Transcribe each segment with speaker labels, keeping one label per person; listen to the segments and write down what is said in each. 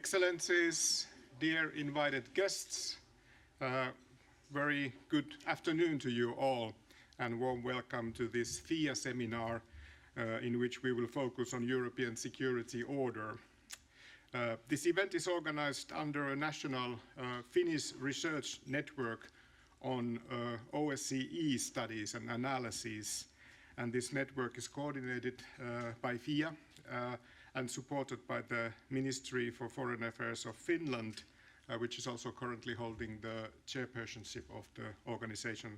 Speaker 1: Excellencies, dear invited guests, very good afternoon to you all and warm welcome to this FIA seminar in which we will focus on European security order. This event is organized under a national Finnish research network on OSCE studies and analyses, and this network is coordinated by FIA and supported by the Ministry for Foreign Affairs of Finland, which is also currently holding the chairpersonship of the Organization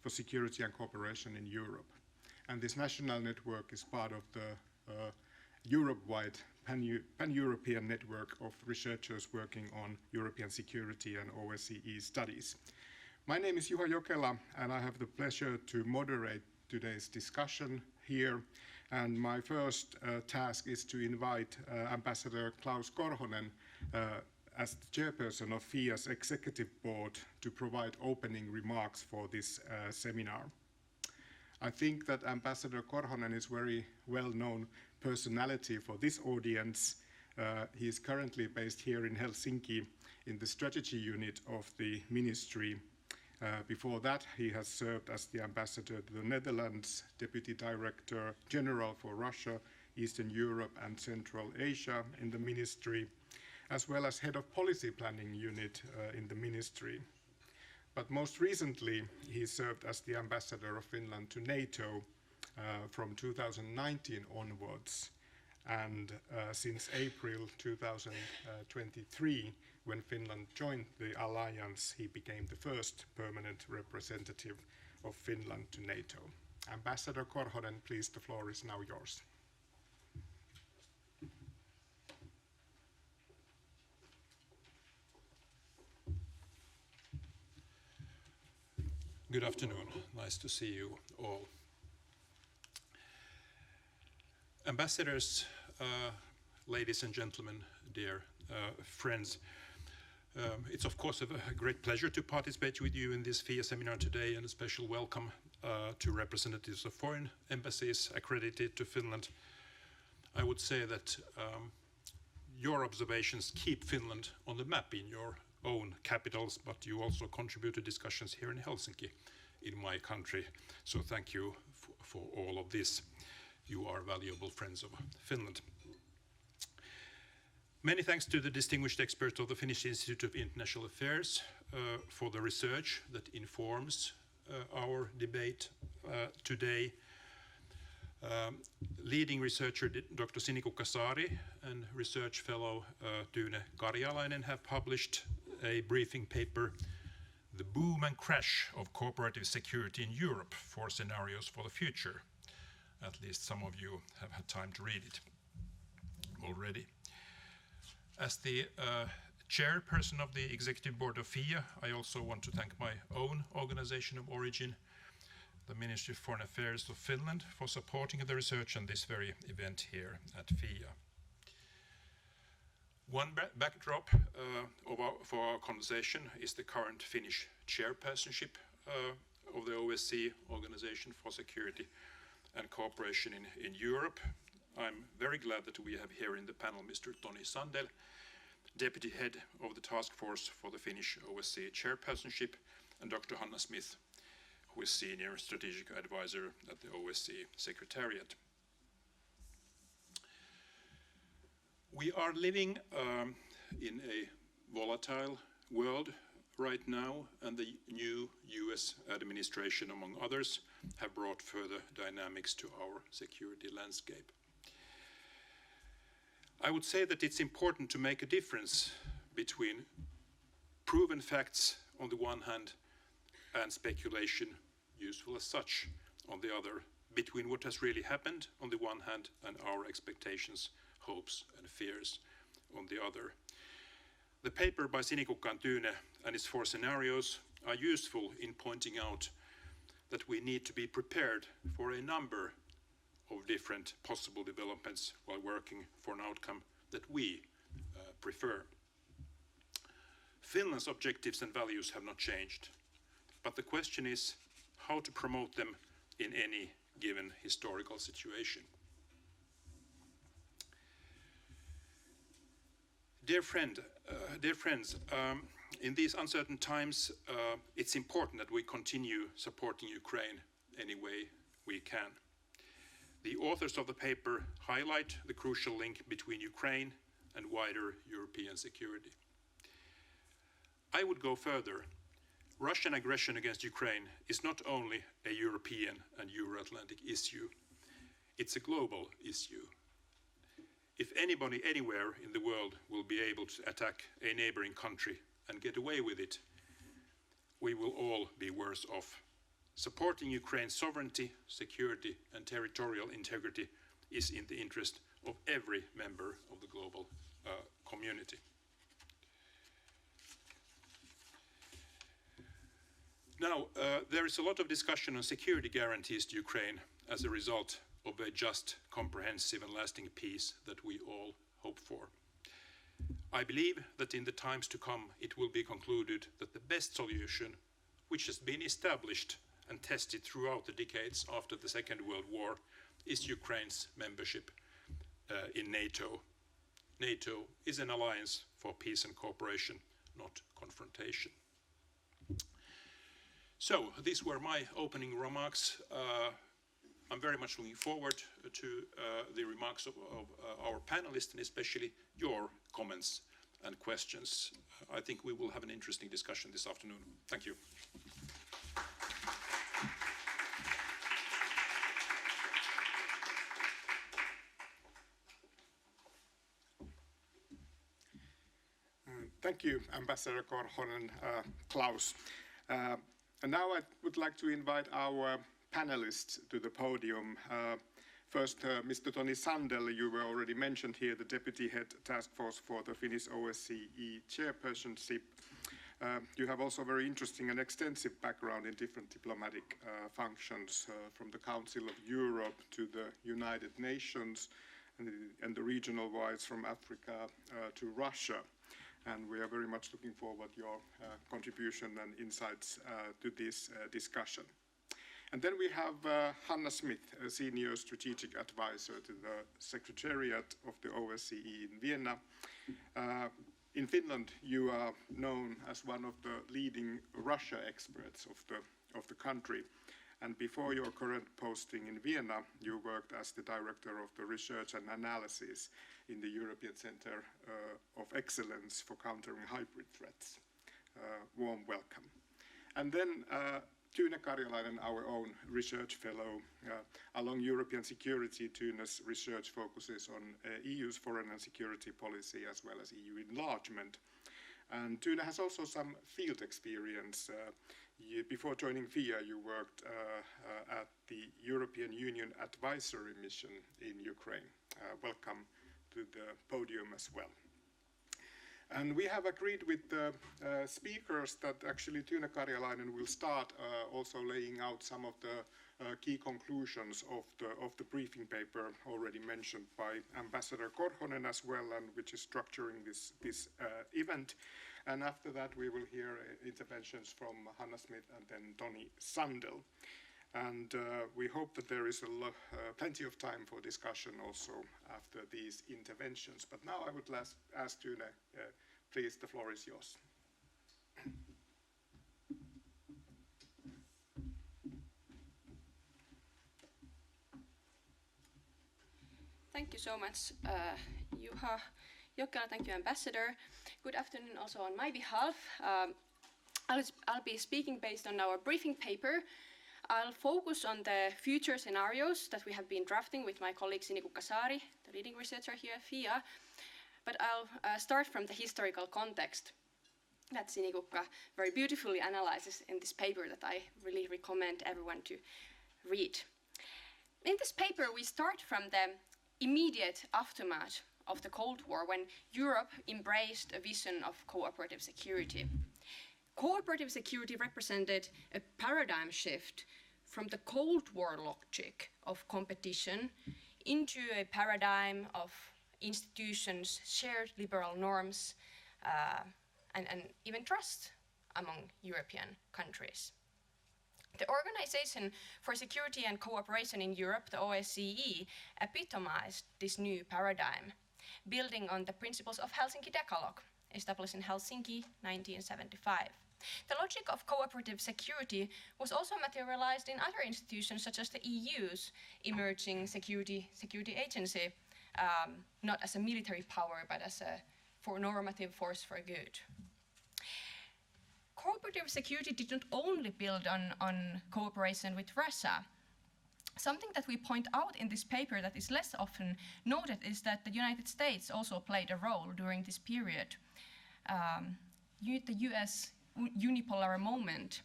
Speaker 1: for Security and Cooperation in Europe. And this national network is part of the Europe-wide pan-European network of researchers working on European security and OSCE studies. My name is Juha Jokela, and I have the pleasure to moderate today's discussion here. And my first task is to invite Ambassador Klaus Korhonen as the chairperson of FIA's executive board to provide opening remarks for this seminar. I think that Ambassador Korhonen is a very well-known personality for this audience. He is currently based here in Helsinki in the strategy unit of the ministry. Before that, he has served as the ambassador to the Netherlands, Deputy Director General for Russia, Eastern Europe and Central Asia in the ministry, as well as head of policy planning unit in the ministry. But most recently, he served as the ambassador of Finland to NATO from 2019 onwards. And since April 2023, when Finland joined the alliance, he became the first permanent representative of Finland to NATO. Ambassador Korhonen, please, the floor is now yours.
Speaker 2: Good afternoon. Nice to see you all. Ambassadors, ladies and gentlemen, dear friends, it's of course a great pleasure to participate with you in this FIA seminar today, and a special welcome to representatives of foreign embassies accredited to Finland. I would say that your observations keep Finland on the map in your own capitals, but you also contribute to discussions here in Helsinki, in my country. So thank you for all of this. You are valuable friends of Finland. Many thanks to the distinguished experts of the Finnish Institute of International Affairs for the research that informs our debate today. Leading researcher Dr. Sinikukka Saari and research fellow Tune Karjalainen have published a briefing paper, The Boom and Crash of Cooperative Security in Europe, 4 Scenarios for the Future. At least some of you have had time to read it already. As the chairperson of the executive board of FIA, I also want to thank my own organization of origin, the Ministry of Foreign Affairs of Finland, for supporting the research on this very event here at FIA. One backdrop for our conversation is the current Finnish chairpersonship of the OSCE, Organization for Security and Cooperation in Europe. I'm very glad that we have here in the panel Mr. Toni Sandel, Deputy Head of the Task Force for the Finnish OSCE Chairpersonship, and Dr. Hanna Smith, who is Senior Strategic Advisor at the OSCE Secretariat. We are living in a volatile world right now, and the new US administration, among others, have brought further dynamics to our security landscape. I would say that it's important to make a difference between proven facts on the one hand and speculation, useful as such, on the other, between what has really happened on the one hand and our expectations, hopes and fears on the other. The paper by Sinikukka and Tune and its 4 scenarios are useful in pointing out that we need to be prepared for a number of different possible developments while working for an outcome that we prefer. Finland's objectives and values have not changed, but the question is how to promote them in any given historical situation. Dear friends, in these uncertain times, it's important that we continue supporting Ukraine any way we can. The authors of the paper highlight the crucial link between Ukraine and wider European security. I would go further. Russian aggression against Ukraine is not only a European and Euro-Atlantic issue, it's a global issue. If anybody anywhere in the world will be able to attack a neighboring country and get away with it, we will all be worse off. Supporting Ukraine's sovereignty, security, and territorial integrity is in the interest of every member of the global community. Now, there is a lot of discussion on security guarantees to Ukraine as a result of a just, comprehensive and lasting peace that we all hope for. I believe that in the times to come it will be concluded that the best solution, which has been established and tested throughout the decades after the Second World War, is Ukraine's membership in NATO. NATO is an alliance for peace and cooperation, not confrontation. So these were my opening remarks. I'm very much looking forward to the remarks of our panelists and especially your comments and questions. I think we will have an interesting discussion this afternoon. Thank you.
Speaker 1: Thank you, Ambassador Korhonen, Klaus. And now I would like to invite our panelists to the podium. First, Mr. Toni Sandel, you were already mentioned here, the Deputy Head Task Force for the Finnish OSCE Chairpersonship. You have also very interesting and extensive background in different diplomatic functions, from the Council of Europe to the United Nations and the regional wise from Africa to Russia. And we are very much looking forward to your contribution and insights to this discussion. And then we have Hanna Smith, a Senior Strategic Advisor to the Secretariat of the OSCE in Vienna. In Finland, you are known as one of the leading Russia experts of the country. And before your current posting in Vienna, you worked as the Director of the Research and Analysis in the European Centre of Excellence for Countering Hybrid Threats. Warm welcome. And then Tune Karjalainen, our own research fellow. Along European security, Tune's research focuses on EU's foreign and security policy as well as EU enlargement. And Tune has also some field experience. Before joining FIA, you worked at the European Union Advisory Mission in Ukraine. Welcome to the podium as well. And we have agreed with the speakers that actually Tune Karjalainen will start also laying out some of the key conclusions of the briefing paper already mentioned by Ambassador Korhonen as well, and which is structuring this event. And after that, we will hear interventions from Hanna Smith and then Toni Sandel. And we hope that there is plenty of time for discussion also after these interventions. But now I would ask Tune, please, the floor is yours.
Speaker 3: Thank you so much, Juha Jokela. Thank you, Ambassador. Good afternoon also on my behalf. I'll be speaking based on our briefing paper. I'll focus on the future scenarios that we have been drafting with my colleague Sinikukka Saari, the leading researcher here at FIA. But I'll start from the historical context that Sinikukka very beautifully analyzes in this paper that I really recommend everyone to read. In this paper, we start from the immediate aftermath of the Cold War, when Europe embraced a vision of cooperative security. Cooperative security represented a paradigm shift from the Cold War logic of competition into a paradigm of institutions, shared liberal norms, and even trust among European countries. The Organization for Security and Cooperation in Europe, the OSCE, epitomized this new paradigm. building on the principles of Helsinki Decalogue, established in Helsinki 1975. The logic of cooperative security was also materialized in other institutions such as the EU's emerging security agency, not as a military power but as a normative force for good. Cooperative security did not only build on cooperation with Russia. Something that we point out in this paper that is less often noted is that the United States also played a role during this period. The US unipolar moment,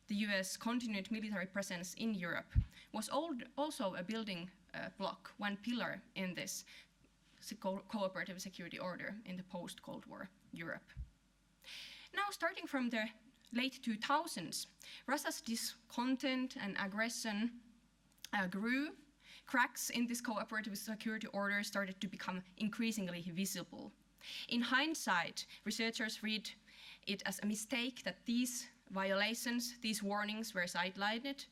Speaker 3: the US continued military presence in Europe, was also a building block, one pillar in this cooperative security order in the post-Cold War Europe. Now, starting from the late 2000s, Russia's discontent and aggression grew. Cracks in this cooperative security order started to become increasingly visible. In hindsight, researchers read it as a mistake that these violations, these warnings were sidelined,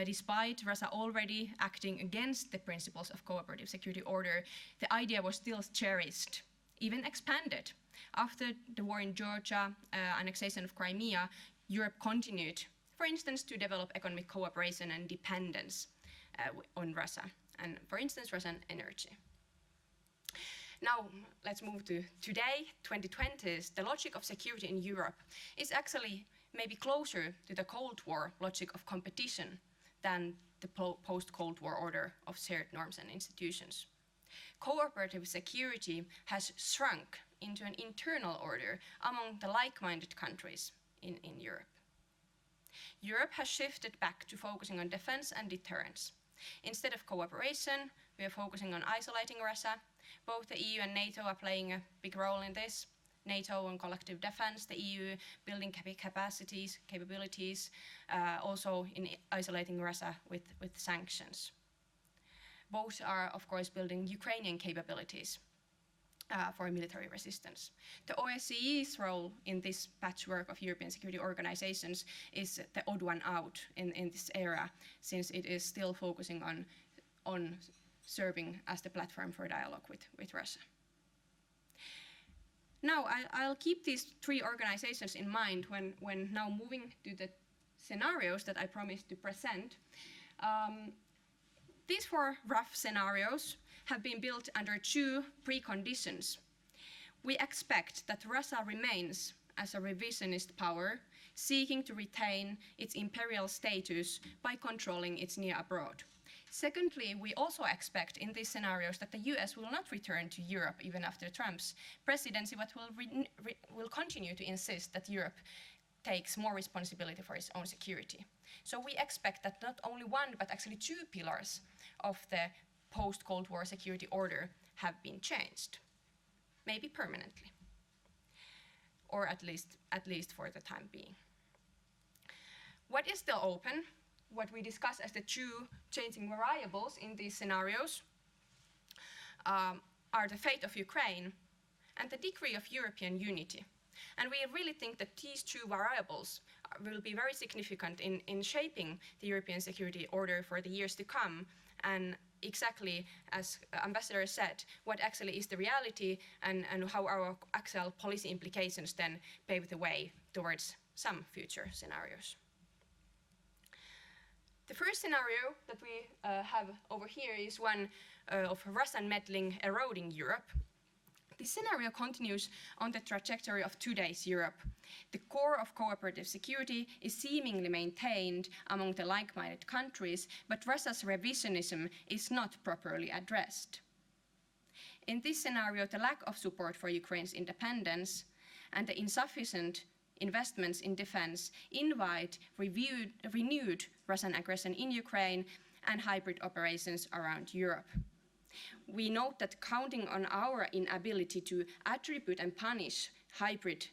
Speaker 3: despite Russia already acting against the principles of cooperative security order. The idea was still cherished, even expanded. After the war in Georgia, annexation of Crimea, Europe continued, for instance, to develop economic cooperation and dependence on Russia, and for instance, Russian energy. Now, let's move to today, 2020s. The logic of security in Europe is actually maybe closer to the Cold War logic of competition than the post-Cold War order of shared norms and institutions. Cooperative security has shrunk into an internal order among the like-minded countries in Europe. Europe has shifted back to focusing on defense and deterrence. Instead of cooperation, we are focusing on isolating Russia. Both the EU and NATO are playing a big role in this. NATO on collective defense, the EU building capabilities, also in isolating Russia with sanctions. Both are, of course, building Ukrainian capabilities for military resistance. The OSCE's role in this patchwork of European security organizations is the odd one out in this era, since it is still focusing on serving as the platform for dialogue with Russia. Now, I'll keep these three organizations in mind when now moving to the scenarios that I promised to present. These four rough scenarios have been built under two preconditions. We expect that Russia remains as a revisionist power, seeking to retain its imperial status by controlling its near abroad. Secondly, we also expect in these scenarios that the US will not return to Europe even after Trump's presidency, but will continue to insist that Europe takes more responsibility for its own security. So we expect that not only one, but actually two pillars of the post-Cold War security order have been changed, maybe permanently, or at least for the time being. What is still open, what we discuss as the two changing variables in these scenarios, are the fate of Ukraine and the degree of European unity. And we really think that these two variables will be very significant in shaping the European security order for the years to come, and exactly as Ambassador said, what actually is the reality and how our actual policy implications then pave the way towards some future scenarios. The first scenario that we have over here is one of Russian meddling eroding Europe. This scenario continues on the trajectory of today's Europe. The core of cooperative security is seemingly maintained among the like-minded countries, but Russia's revisionism is not properly addressed. In this scenario, the lack of support for Ukraine's independence and the insufficient investments in defense invite renewed Russian aggression in Ukraine and hybrid operations around Europe. We note that counting on our inability to attribute and punish hybrid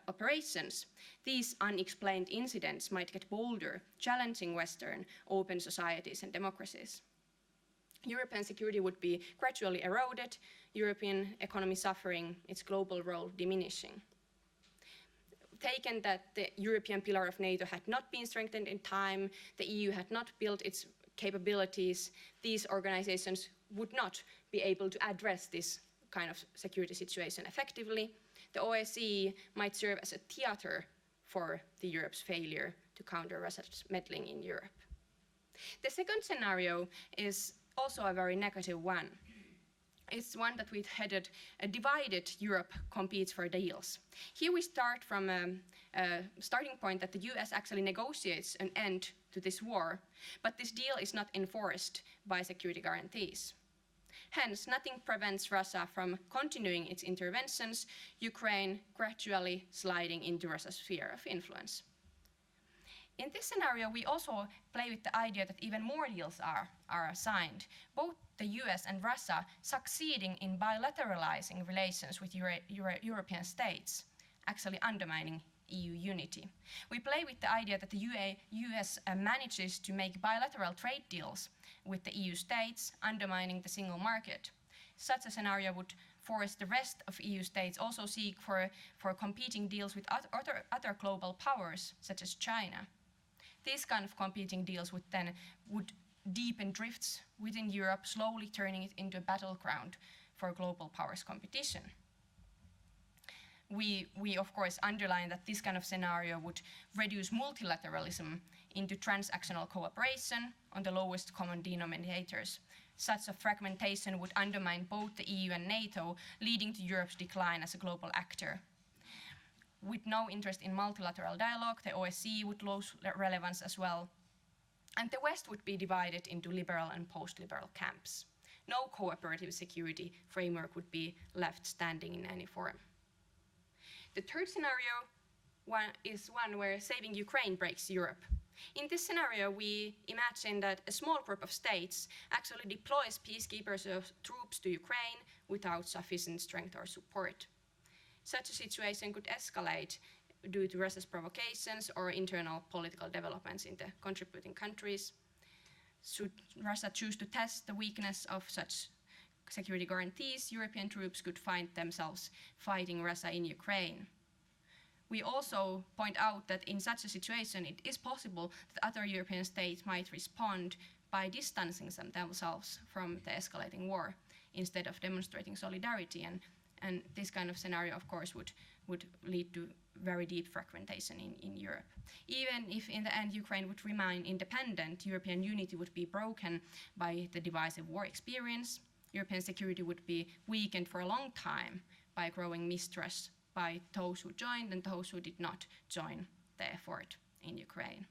Speaker 3: operations, these unexplained incidents might get bolder, challenging Western open societies and democracies. European security would be gradually eroded, European economy suffering, its global role diminishing. Taken that the European pillar of NATO had not been strengthened in time, the EU had not built its capabilities, these organizations would not be able to address this kind of security situation effectively, the OSCE might serve as a theater for Europe's failure to counter Russia's meddling in Europe. The second scenario is also a very negative one. It's one that we've headed a divided Europe competes for deals. Here we start from a starting point that the US actually negotiates an end to this war, but this deal is not enforced by security guarantees. Hence, nothing prevents Russia from continuing its interventions, Ukraine gradually sliding into Russia's sphere of influence. In this scenario, we also play with the idea that even more deals are signed, both the US and Russia succeeding in bilateralizing relations with European states, actually undermining EU unity. We play with the idea that the US manages to make bilateral trade deals with the EU states, undermining the single market. Such a scenario would force the rest of EU states also seek for competing deals with other global powers, such as China. These kind of competing deals would deepen drifts within Europe, slowly turning it into a battleground for global powers competition. We of course underline that this kind of scenario would reduce multilateralism into transactional cooperation on the lowest common denominators. Such a fragmentation would undermine both the EU and NATO, leading to Europe's decline as a global actor. With no interest in multilateral dialogue, the OSCE would lose relevance as well, and the West would be divided into liberal and post-liberal camps. No cooperative security framework would be left standing in any form. The third scenario is one where saving Ukraine breaks Europe. In this scenario, we imagine that a small group of states actually deploys peacekeepers or troops to Ukraine without sufficient strength or support. Such a situation could escalate due to Russia's provocations or internal political developments in the contributing countries. Should Russia choose to test the weakness of such security guarantees, European troops could find themselves fighting Russia in Ukraine. We also point out that in such a situation, it is possible that other European states might respond by distancing themselves from the escalating war instead of demonstrating solidarity. And this kind of scenario, of course, would lead to very deep fragmentation in Europe. Even if in the end Ukraine would remain independent, European unity would be broken by the divisive war experience. European security would be weakened for a long time by growing mistrust by those who joined and those who did not join the effort in Ukraine.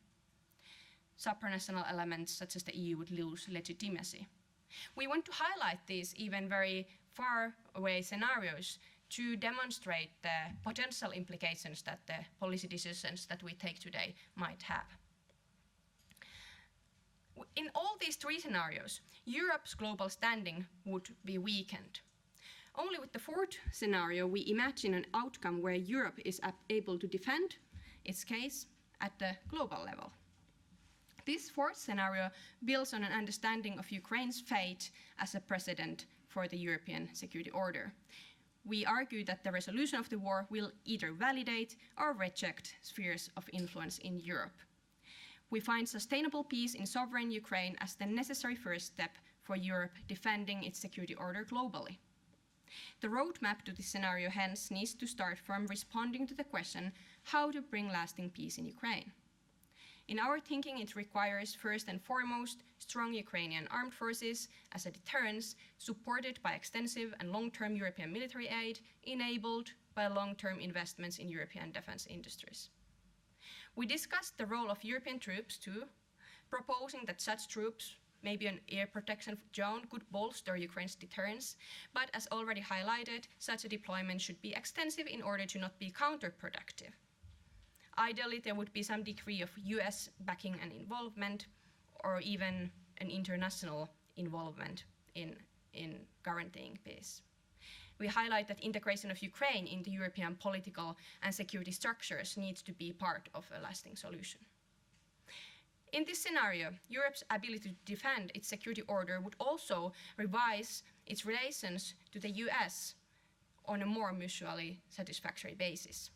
Speaker 3: Supranational elements such as the EU would lose legitimacy. We want to highlight these even very far away scenarios to demonstrate the potential implications that the policy decisions that we take today might have. In all these three scenarios, Europe's global standing would be weakened. Only with the fourth scenario, we imagine an outcome where Europe is able to defend its case at the global level. This fourth scenario builds on an understanding of Ukraine's fate as a precedent for the European security order. We argue that the resolution of the war will either validate or reject spheres of influence in Europe. We find sustainable peace in sovereign Ukraine as the necessary first step for Europe defending its security order globally. The roadmap to this scenario hence needs to start from responding to the question how to bring lasting peace in Ukraine. In our thinking, it requires first and foremost strong Ukrainian armed forces as a deterrence, supported by extensive and long-term European military aid, enabled by long-term investments in European defense industries. We discussed the role of European troops too, proposing that such troops, maybe an air protection zone, could bolster Ukraine's deterrence, but as already highlighted, such a deployment should be extensive in order to not be counterproductive. Ideally, there would be some degree of US backing and involvement, or even an international involvement in guaranteeing peace. We highlight that integration of Ukraine into European political and security structures needs to be part of a lasting solution. In this scenario, Europe's ability to defend its security order would also revise its relations to the US on a more mutually satisfactory basis.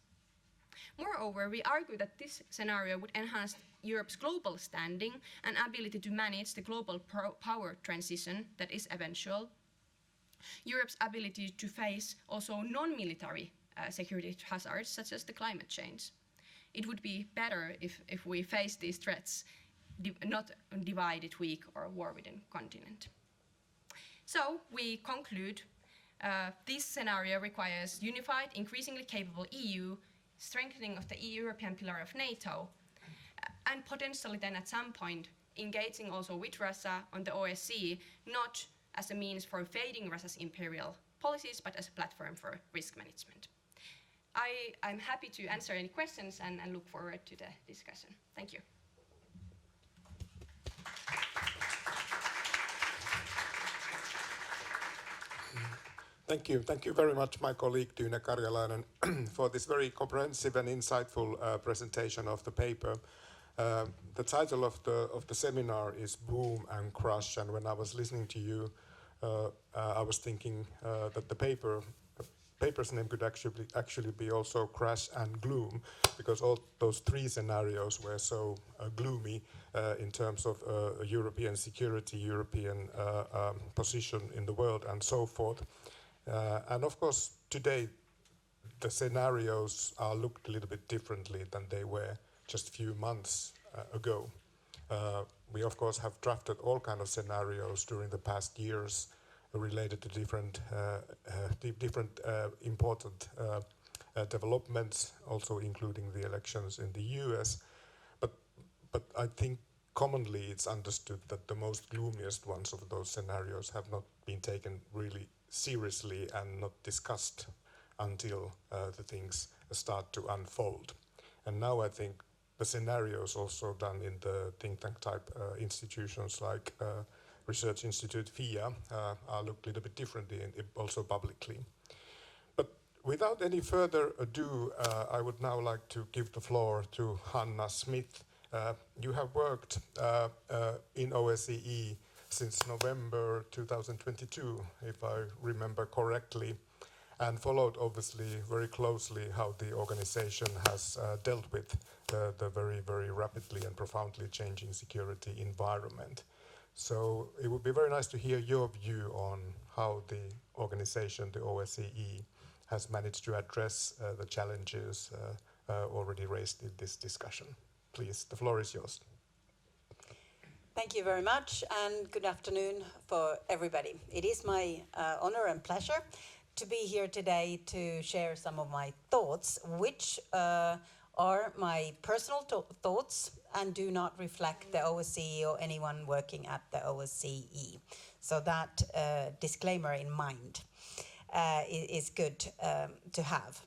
Speaker 3: Moreover, we argue that this scenario would enhance Europe's global standing and ability to manage the global power transition that is eventual. Europe's ability to face also non-military security hazards, such as the climate change. It would be better if we face these threats not divided, weak, or war-ridden continent. So we conclude this scenario requires unified, increasingly capable EU, strengthening of the European pillar of NATO, and potentially then at some point engaging also with Russia on the OSCE, not as a means for fading Russia's imperial policies, but as a platform for risk management. I'm happy to answer any questions and look forward to the discussion. Thank you.
Speaker 1: Thank you. Thank you very much, my colleague Tune Karjalainen, for this very comprehensive and insightful presentation of the paper. The title of the seminar is Boom and Crush, and when I was listening to you, I was thinking that the paper's name could actually be also Crash and Gloom, because all those three scenarios were so gloomy in terms of European security, European position in the world, and so forth. And of course, today, the scenarios are looked a little bit differently than they were just a few months ago. We, of course, have drafted all kinds of scenarios during the past years related to different important developments, also including the elections in the US. But I think commonly it's understood that the most gloomiest ones of those scenarios have not been taken really seriously and not discussed until the things start to unfold. And now I think the scenarios also done in the think tank type institutions like Research Institute FIA are looked a little bit differently and also publicly. But without any further ado, I would now like to give the floor to Hanna Smith. You have worked in OSCE since November 2022, if I remember correctly, and followed obviously very closely how the organization has dealt with the very, very rapidly and profoundly changing security environment. So it would be very nice to hear your view on how the organization, the OSCE, has managed to address the challenges already raised in this discussion. Please, the floor is yours.
Speaker 4: Thank you very much, and good afternoon for everybody. It is my honor and pleasure to be here today to share some of my thoughts, which are my personal thoughts and do not reflect the OSCE or anyone working at the OSCE. So that disclaimer in mind is good to have.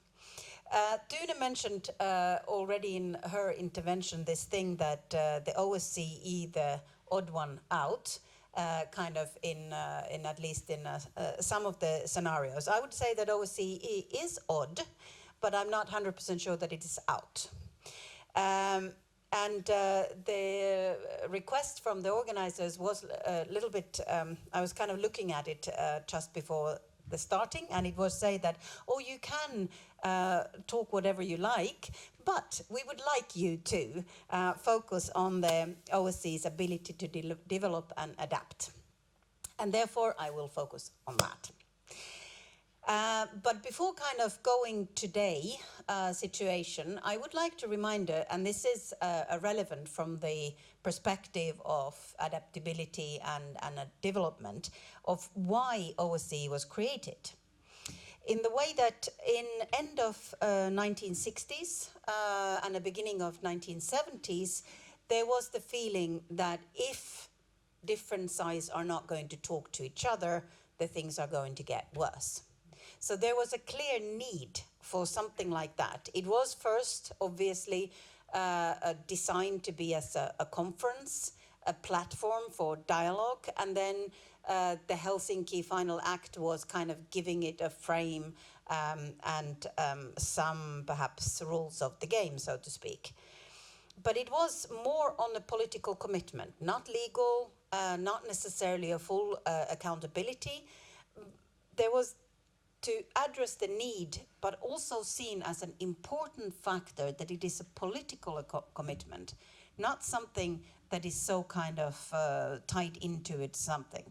Speaker 4: Tune mentioned already in her intervention this thing that the OSCE, the odd one out, kind of in at least in some of the scenarios. I would say that OSCE is odd, but I'm not 100% sure that it is out. And the request from the organizers was a little bit, I was kind of looking at it just before the starting, and it was say that, oh, you can talk whatever you like, but we would like you to focus on the OSCE's ability to develop and adapt. And therefore, I will focus on that. But before kind of going today situation, I would like to remind, and this is relevant from the perspective of adaptability and development, of why OSCE was created. In the way that in end of 1960s and the beginning of 1970s, there was the feeling that if different sides are not going to talk to each other, the things are going to get worse. So there was a clear need for something like that. It was first, obviously, designed to be as a conference, a platform for dialogue, and then the Helsinki Final Act was kind of giving it a frame and some perhaps rules of the game, so to speak. But it was more on a political commitment, not legal, not necessarily a full accountability. There was to address the need, but also seen as an important factor that it is a political commitment, not something that is so kind of tied into it something.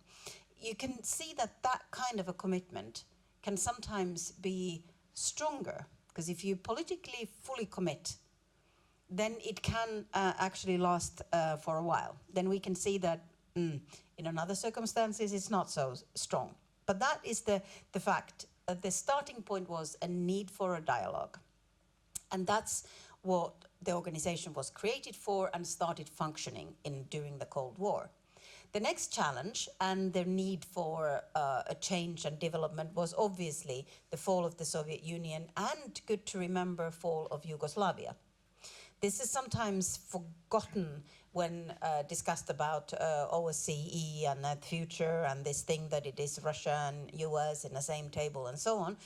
Speaker 4: you can see that that kind of a commitment can sometimes be stronger, because if you politically fully commit, then it can actually last for a while. Then we can see that in another circumstances it's not so strong. But that is the fact. The starting point was a need for a dialogue. And that's what the organization was created for and started functioning in during the Cold War. The next challenge and the need for a change and development was obviously the fall of the Soviet Union, and good to remember, fall of Yugoslavia. This is sometimes forgotten when discussed about OSCE and the future and this thing that it is Russia and US in the same table and so on.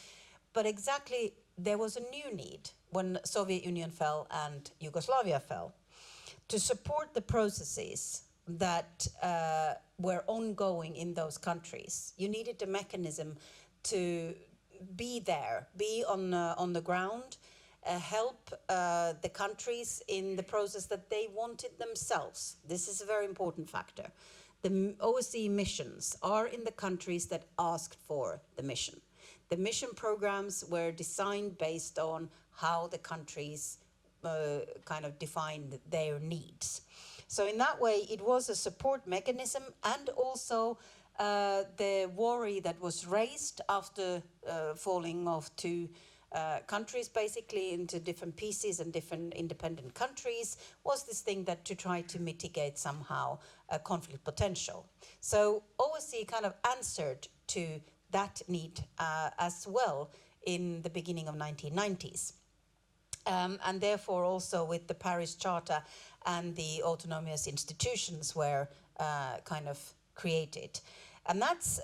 Speaker 4: But exactly, there was a new need when Soviet Union fell and Yugoslavia fell to support the processes that were ongoing in those countries. You needed a mechanism to be there, be on the ground, help the countries in the process that they wanted themselves. This is a very important factor. The OSCE missions are in the countries that asked for the mission. The mission programs were designed based on how the countries kind of defined their needs. So in that way, it was a support mechanism, and also the worry that was raised after falling of two countries basically into different pieces and different independent countries was this thing that to try to mitigate somehow conflict potential. So OSCE kind of answered to that need as well in the beginning of 1990s. And therefore also with the Paris Charter and the autonomous institutions were kind of created. And that's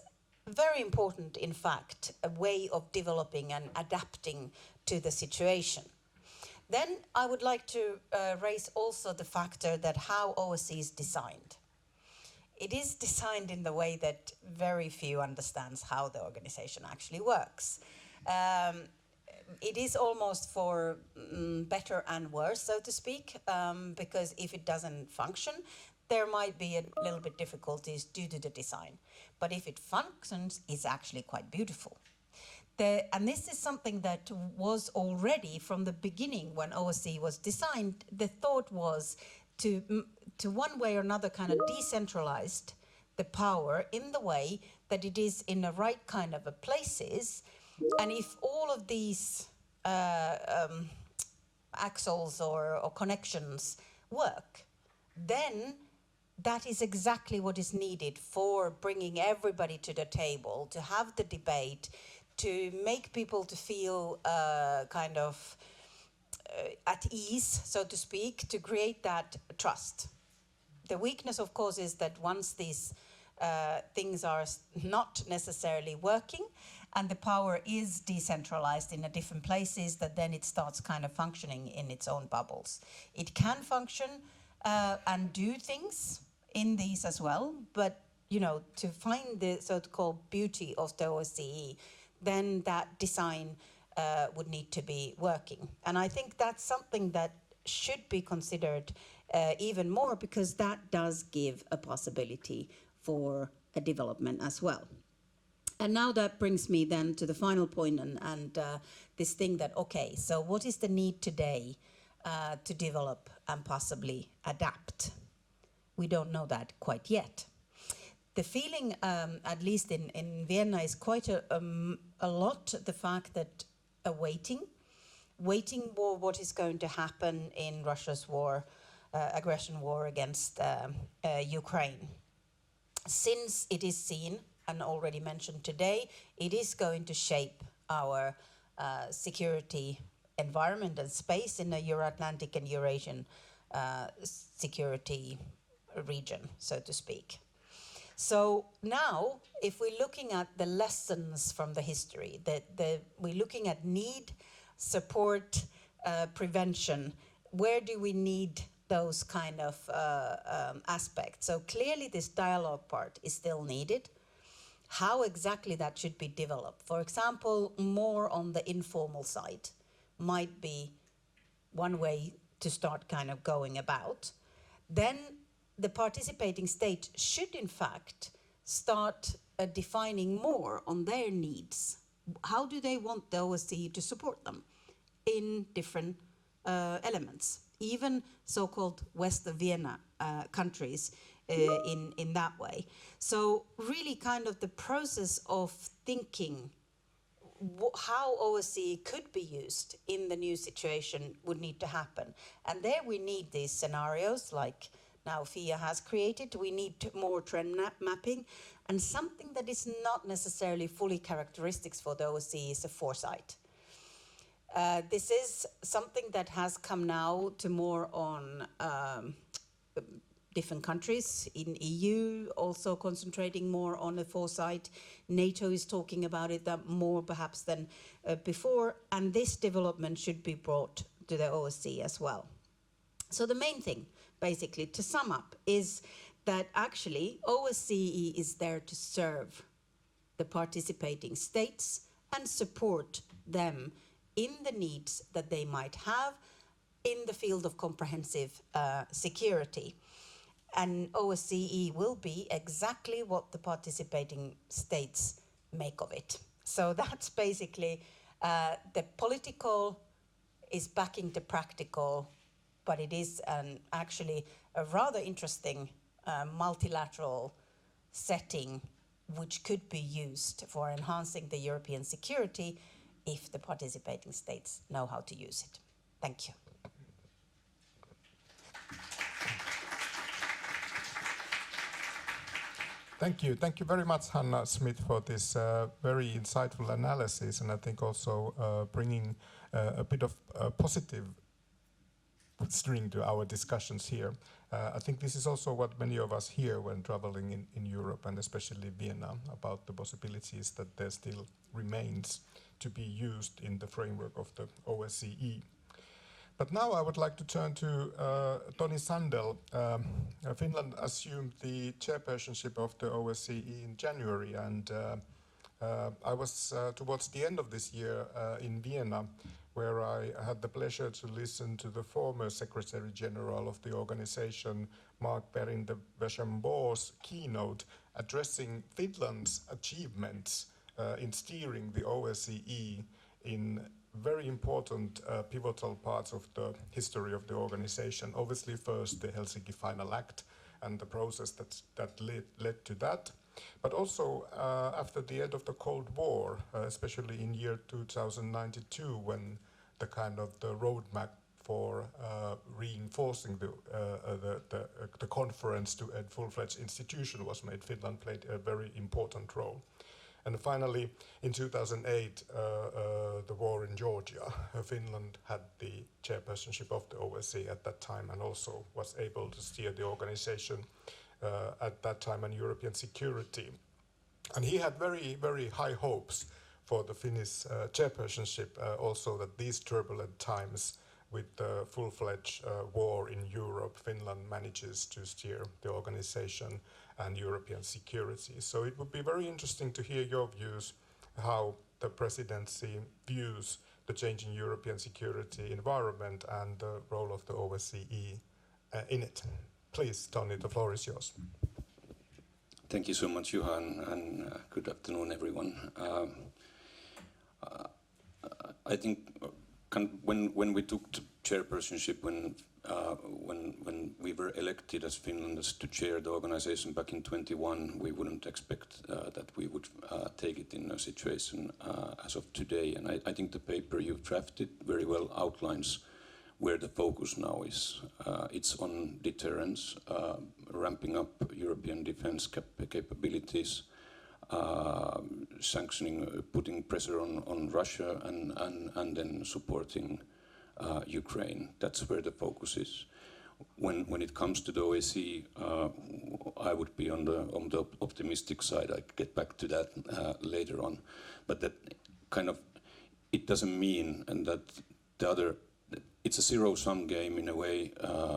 Speaker 4: very important, in fact, a way of developing and adapting to the situation. Then I would like to raise also the factor that how OSCE is designed. It is designed in the way that very few understands how the organization actually works. It is almost for better and worse, so to speak, because if it doesn't function, there might be a little bit difficulties due to the design. But if it functions, it's actually quite beautiful. And this is something that was already from the beginning when OSCE was designed. The thought was to one way or another kind of decentralize the power in the way that it is in the right kind of places. And if all of these axles or connections work, then that is exactly what is needed for bringing everybody to the table, to have the debate, to make people to feel kind of at ease, so to speak, to create that trust. The weakness, of course, is that once these things are not necessarily working and the power is decentralized in different places, that then it starts kind of functioning in its own bubbles. It can function and do things in these as well, but you know, to find the so-called beauty of the OSCE, then that design would need to be working. And I think that's something that should be considered even more, because that does give a possibility for a development as well. And now that brings me then to the final point and this thing that, okay, so what is the need today to develop and possibly adapt? We don't know that quite yet. The feeling, at least in Vienna, is quite a lot the fact that waiting for what is going to happen in Russia's war, aggression war against Ukraine. Since it is seen, and already mentioned today, it is going to shape our security environment and space in the Euro-Atlantic and Eurasian security region, so to speak. So now, if we're looking at the lessons from the history, we're looking at need, support, prevention, where do we need those kind of aspects? So clearly this dialogue part is still needed. How exactly that should be developed? For example, more on the informal side might be one way to start kind of going about. Then the participating state should in fact start defining more on their needs. How do they want the OSCE to support them in different elements, even so-called West of Vienna countries in that way. So really kind of the process of thinking how OSCE could be used in the new situation would need to happen. And there we need these scenarios like now FIA has created. We need more trend mapping, and something that is not necessarily fully characteristics for the OSCE is a foresight. This is something that has come now to more on different countries in EU, also concentrating more on the foresight. NATO is talking about it more perhaps than before, and this development should be brought to the OSCE as well. So the main thing, basically, to sum up, is that actually OSCE is there to serve the participating states and support them in the needs that they might have in the field of comprehensive security. And OSCE will be exactly what the participating states make of it. So that's basically the political is backing the practical, but it is actually a rather interesting multilateral setting which could be used for enhancing the European security if the participating states know how to use it. Thank you.
Speaker 5: Thank you. Thank you very much, Hanna Smith, for this very insightful analysis, and I think also bringing a bit of positive string to our discussions here. I think this is also what many of us hear when traveling in Europe, and especially Vienna, about the possibilities that there still remains to be used in the framework of the OSCE. But now I would like to turn to Toni Sandel. Finland assumed the chairpersonship of the OSCE in January, and I was towards the end of this year in Vienna, where I had the pleasure to listen to the former Secretary General of the organization, Mark Perintevesenbo's keynote addressing Finland's achievements in steering the OSCE in very important pivotal parts of the history of the organization. Obviously, first the Helsinki Final Act and the process that led to that. But also after the end of the Cold War, especially in year 2092, when the kind of the roadmap for reinforcing the conference to a full-fledged institution was made, Finland played a very important role. And finally, in 2008, the war in Georgia, Finland had the chairpersonship of the OSCE at that time and also was able to steer the organization at that time on European security. And he had very, very high hopes for the Finnish chairpersonship, also that these turbulent times with the full-fledged war in Europe, Finland manages to steer the organization and European security. So it would be very interesting to hear your views, how the presidency views the changing European security environment and the role of the OSCE in it. Please, Toni, the floor is yours.
Speaker 6: Thank you so much, Johan, and good afternoon, everyone. I think when we took the chairpersonship, when we were elected as Finlanders to chair the organization back in 21, we wouldn't expect that we would take it in a situation as of today. And I think the paper you've drafted very well outlines where the focus now is. It's on deterrence, ramping up European defense capabilities, sanctioning, putting pressure on Russia, and then supporting Ukraine. That's where the focus is. When it comes to the OSCE, I would be on the optimistic side. I get back to that later on. But that kind of, it doesn't mean, and that the other, it's a zero-sum game in a way,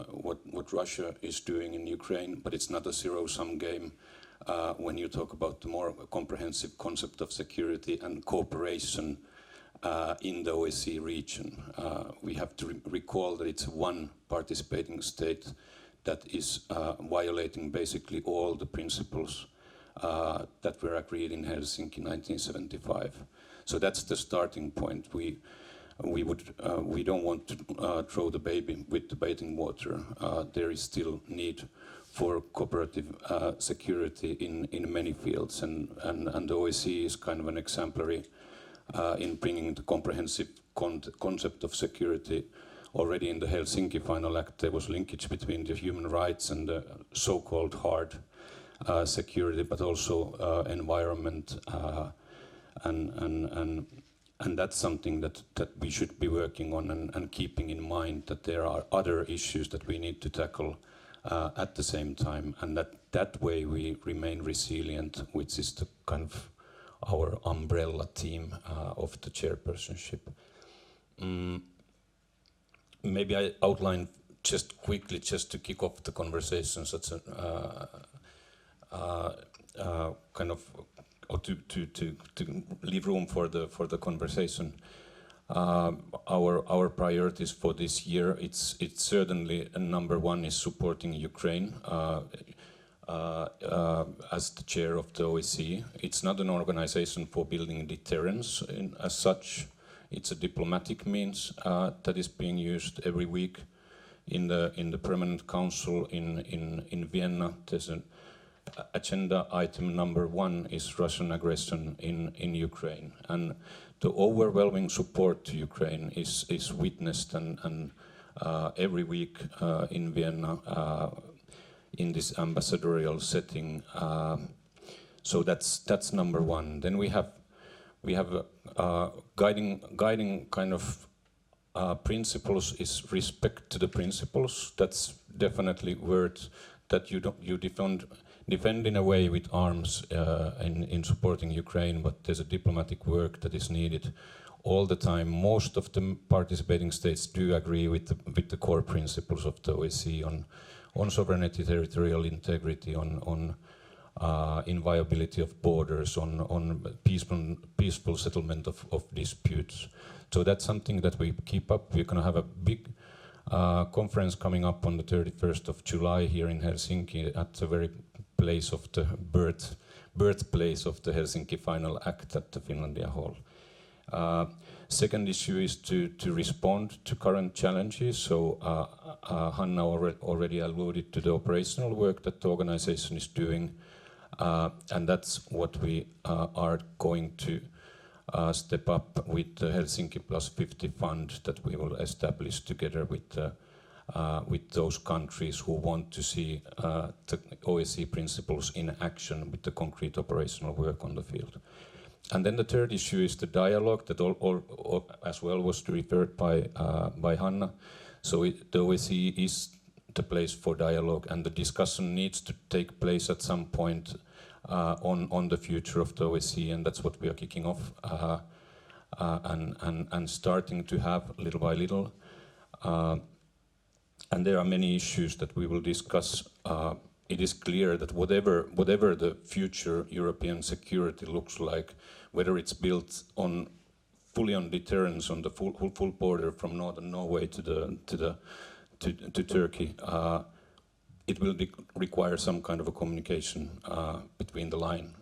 Speaker 6: what Russia is doing in Ukraine, but it's not a zero-sum game when you talk about the more comprehensive concept of security and cooperation in the OSCE region. We have to recall that it's one participating state that is violating basically all the principles that were agreed in Helsinki in 1975. So that's the starting point. We don't want to throw the baby with the bathing water. There is still need for cooperative security in many fields, and the OSCE is kind of an exemplary in bringing the comprehensive concept of security. Already in the Helsinki Final Act, there was linkage between the human rights and the so-called hard security, but also environment, and that's something that we should be working on and keeping in mind that there are other issues that we need to tackle at the same time, and that way we remain resilient, which is the kind of our umbrella theme of the chairpersonship. Maybe I outline just quickly, just to kick off the conversation, such kind of, or to leave room for the conversation. Our priorities for this year, it's certainly number one is supporting Ukraine as the chair of the OSCE. It's not an organization for building deterrence as such. It's a diplomatic means that is being used every week in the Permanent Council in Vienna. There's an agenda item number one is Russian aggression in Ukraine, and the overwhelming support to Ukraine is witnessed and every week in Vienna in this ambassadorial setting. So that's number one. Then we have guiding kind of principles is respect to the principles. That's definitely words that you defend in a way with arms in supporting Ukraine, but there's a diplomatic work that is needed all the time. Most of the participating states do agree with the core principles of the OSCE on sovereignty, territorial integrity, on inviolability of borders, on peaceful settlement of disputes. So that's something that we keep up. We're going to have a big conference coming up on the 31st of July here in Helsinki at the very place of the birthplace of the Helsinki Final Act at the Finlandia Hall. Second issue is to respond to current challenges. So Hanna already alluded to the operational work that the organization is doing, and that's what we are going to step up with the Helsinki Plus 50 fund that we will establish together with those countries who want to see the OSCE principles in action with the concrete operational work on the field. And then the third issue is the dialogue that as well was referred by Hanna. So the OSCE is the place for dialogue, and the discussion needs to take place at some point on the future of the OSCE, and that's what we are kicking off and starting to have little by little. And there are many issues that we will discuss. It is clear that whatever the future European security looks like, whether it's built fully on deterrence on the full border from northern Norway to Turkey, it will require some kind of a communication between the line.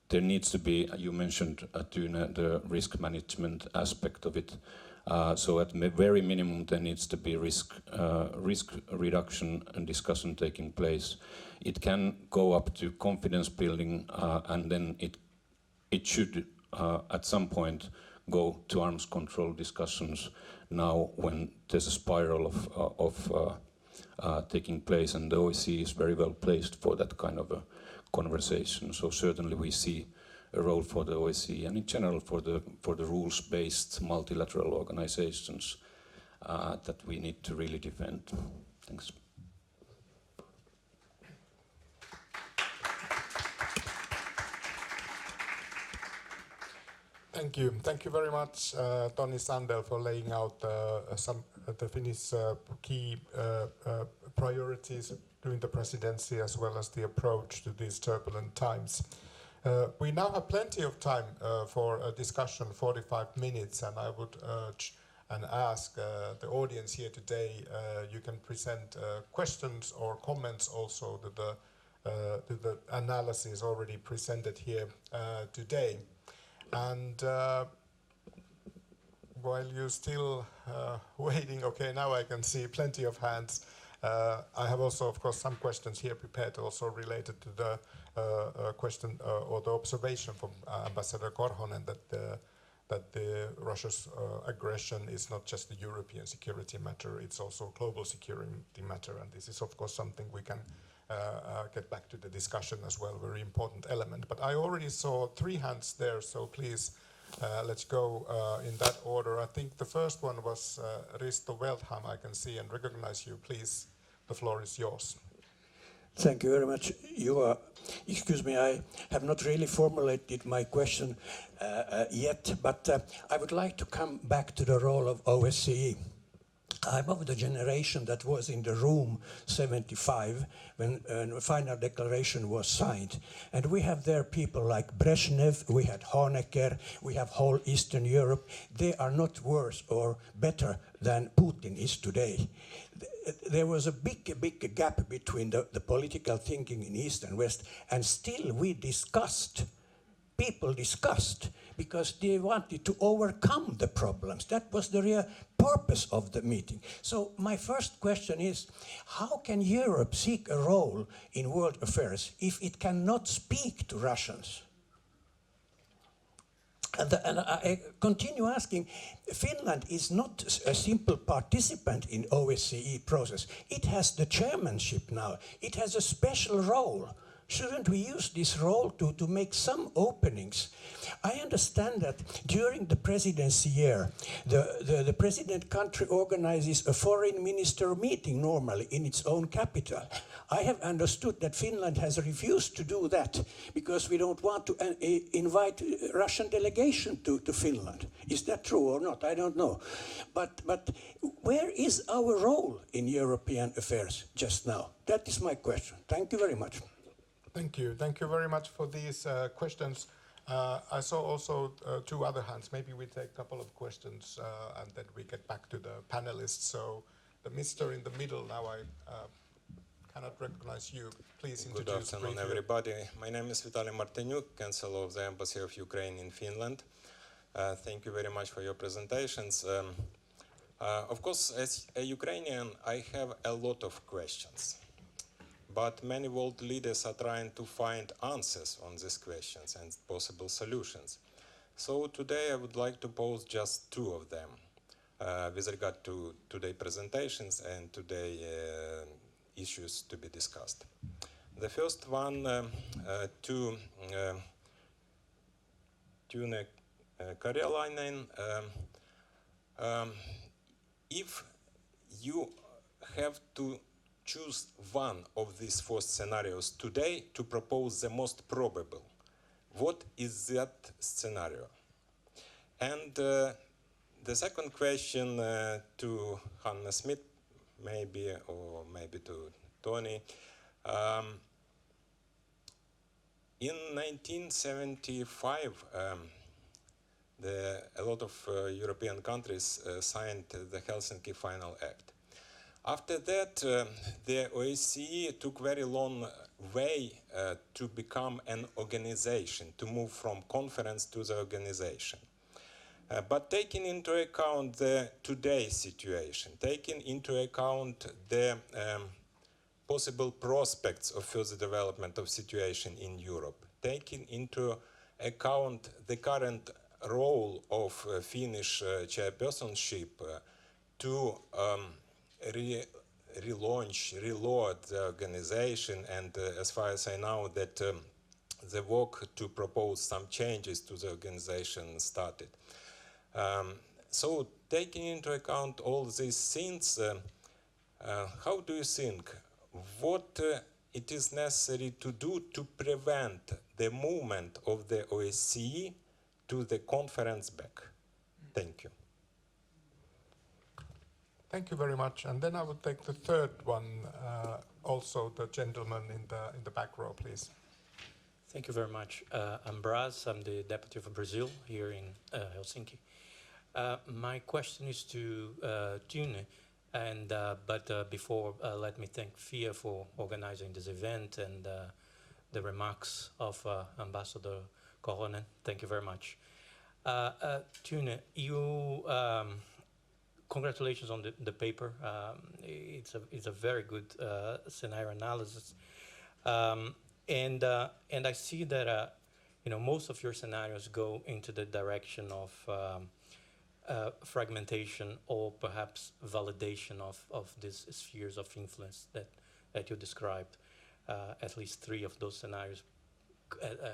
Speaker 6: There needs to be, you mentioned, Tune, the risk management aspect of it. So at very minimum, there needs to be risk reduction and discussion taking place. It can go up to confidence building, and then it should at some point go to arms control discussions. Now, when there's a spiral of taking place, and the OSCE is very well placed for that kind of a conversation. So certainly we see a role for the OSCE and in general for the rules-based multilateral organizations that we need to really defend. Thanks.
Speaker 5: Thank you. Thank you very much, Toni Sandel, for laying out some of the Finnish key priorities during the presidency, as well as the approach to these turbulent times. We now have plenty of time for a discussion, 45 minutes, and I would urge and ask the audience here today, you can present questions or comments also to the the analysis already presented here today. And while you're still waiting, okay, now I can see plenty of hands. I have also, of course, some questions here prepared, also related to the question or the observation from Ambassador Korhonen that the Russia's aggression is not just a European security matter; it's also a global security matter. And this is, of course, something we can get back to the discussion as well. Very important element. But I already saw 3 hands there, so please. Let's go in that order. I think the first one was Risto Weltham. I can see and recognize you. Please, the floor is yours.
Speaker 7: Thank you very much. Excuse me, I have not really formulated my question yet, but I would like to come back to the role of OSCE. I'm of the generation that was in the room 75 when the final declaration was signed. And we have there people like Brezhnev, we had Honecker, we have whole Eastern Europe. They are not worse or better than Putin is today. There was a big gap between the political thinking in East and West, and still people discussed, because they wanted to overcome the problems. That was the real purpose of the meeting. So my first question is, how can Europe seek a role in world affairs if it cannot speak to Russians? And I continue asking, Finland is not a simple participant in OSCE process. It has the chairmanship now. It has a special role. Shouldn't we use this role to make some openings? I understand that during the presidency year, the president country organizes a foreign minister meeting normally in its own capital. I have understood that Finland has refused to do that because we don't want to invite Russian delegation to Finland. Is that true or not? I don't know. But where is our role in European affairs just now? That is my question. Thank you very much.
Speaker 5: Thank you. Thank you very much for these questions. I saw also 2 other hands. Maybe we take a couple of questions and then we get back to the panelists. So the mister in the middle, now I cannot recognize you. Please introduce.
Speaker 8: Good afternoon, everybody. My name is Vitaly Martinyuk, Counsel of the Embassy of Ukraine in Finland. Thank you very much for your presentations. Of course, as a Ukrainian, I have a lot of questions. But many world leaders are trying to find answers on these questions and possible solutions. So today I would like to pose just 2 of them with regard to today's presentations and today's issues to be discussed. The first one to Tune Karjalainen. If you have to choose one of these 4 scenarios today to propose the most probable, what is that scenario? And the second question to Hanna Smith, maybe, or maybe to Tony. In 1975, a lot of European countries signed the Helsinki Final Act. After that, the OSCE took very long way to become an organization, to move from conference to the organization. But taking into account the today's situation, taking into account the possible prospects of further development of situation in Europe, taking into account the current role of Finnish chairpersonship to relaunch, reload the organization, and as far as I know, that the work to propose some changes to the organization started. So taking into account all these things, how do you think, what it is necessary to do to prevent the movement of the OSCE to the conference back? Thank you.
Speaker 5: Thank you very much. And then I would take the third one, also the gentleman in the back row, please.
Speaker 9: Thank you very much. I'm Braz. I'm the Deputy of Brazil here in Helsinki. My question is to Tune. And but before, let me thank FIA for organizing this event and the remarks of Ambassador Korhonen. Thank you very much. Tune, you congratulations on the paper. It's a very good scenario analysis, and I see that most of your scenarios go into the direction of fragmentation or perhaps validation of these spheres of influence that you described. At least 3 of those scenarios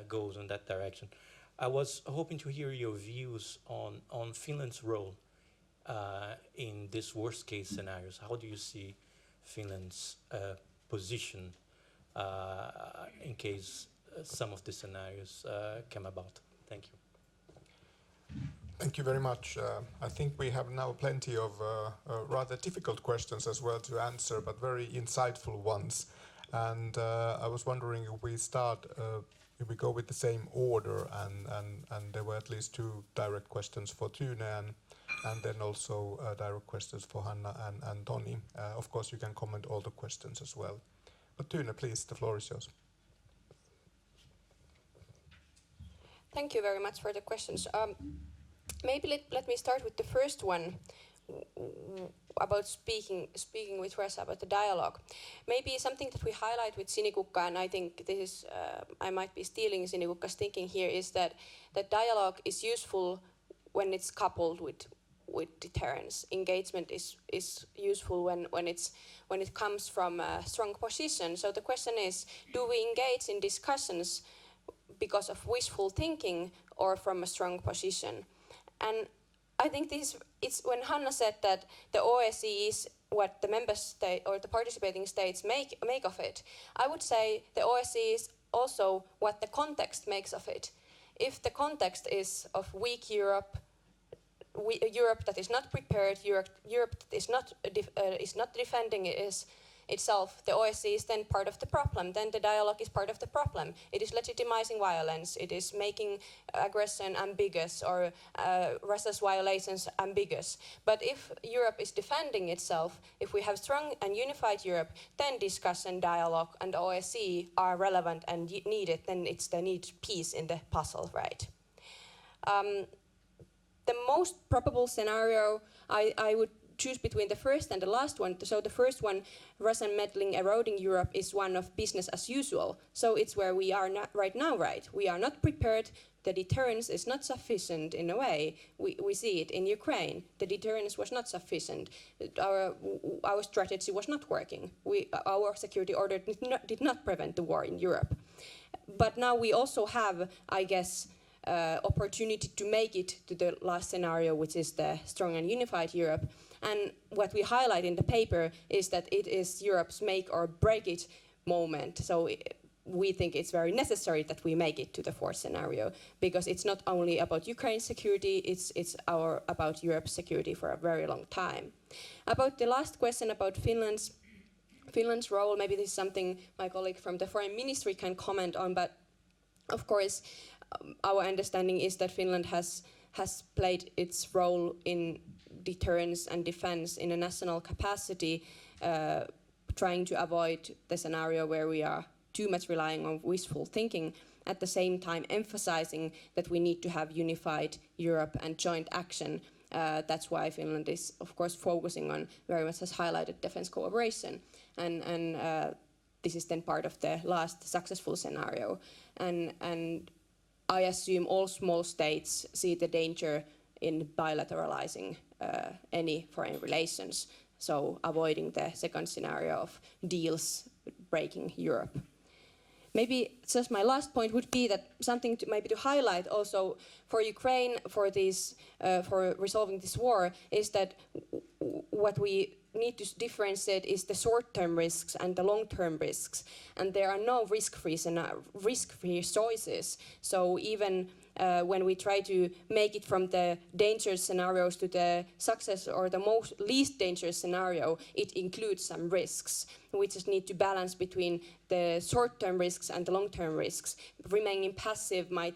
Speaker 9: goes in that direction. I was hoping to hear your views on Finland's role in these worst case scenarios. How do you see Finland's position in case some of the scenarios come about? Thank you.
Speaker 5: Thank you very much. I think we have now plenty of rather difficult questions as well to answer, but very insightful ones. And I was wondering if we start, if we go with the same order, and there were at least 2 direct questions for Tune and then also direct questions for Hanna and Toni. Of course, you can comment all the questions as well. But Tune, please, the floor is yours.
Speaker 3: Thank you very much for the questions. Maybe let me start with the first one about speaking with Russia, about the dialogue. Maybe something that we highlight with Sinikukka, and I think this is, I might be stealing Sinikukka's thinking here, is that dialogue is useful when it's coupled with deterrence. Engagement is useful when it comes from a strong position. So the question is, do we engage in discussions because of wishful thinking or from a strong position? And I think it's when Hanna said that the OSCE is what the member state or the participating states make of it. I would say the OSCE is also what the context makes of it. If the context is of weak Europe, Europe that is not prepared, Europe that is not defending itself, the OSCE is then part of the problem. Then the dialogue is part of the problem. It is legitimizing violence. It is making aggression ambiguous or Russia's violations ambiguous. But if Europe is defending itself, if we have strong and unified Europe, then discussion, dialogue, and OSCE are relevant and needed. Then it's the need piece in the puzzle, right? The most probable scenario I would choose between the first and the last one. So the first one, Russian meddling eroding Europe, is one of business as usual. So it's where we are not right now, right? We are not prepared. The deterrence is not sufficient in a way. We see it in Ukraine. The deterrence was not sufficient. Our strategy was not working. Our security order did not prevent the war in Europe. But now we also have, I guess, opportunity to make it to the last scenario, which is the strong and unified Europe. And what we highlight in the paper is that it is Europe's make or break it moment. So we think it's very necessary that we make it to the 4th scenario, because it's not only about Ukraine's security, it's about Europe's security for a very long time. About the last question about Finland's role, maybe this is something my colleague from the Foreign Ministry can comment on, but of course our understanding is that Finland has played its role in deterrence and defense in a national capacity, trying to avoid the scenario where we are too much relying on wishful thinking, at the same time emphasizing that we need to have unified Europe and joint action. That's why Finland is, of course, focusing on, very much as highlighted, defense cooperation. And this is then part of the last successful scenario. And I assume all small states see the danger in bilateralizing any foreign relations, so avoiding the second scenario of deals breaking Europe. Maybe just my last point would be that something to highlight also for Ukraine, for resolving this war, is that what we need to differentiate is the short-term risks and the long-term risks, and there are no risk-free choices. So even when we try to make it from the dangerous scenarios to the success or the least dangerous scenario, it includes some risks. We just need to balance between the short-term risks and the long-term risks. Remaining passive might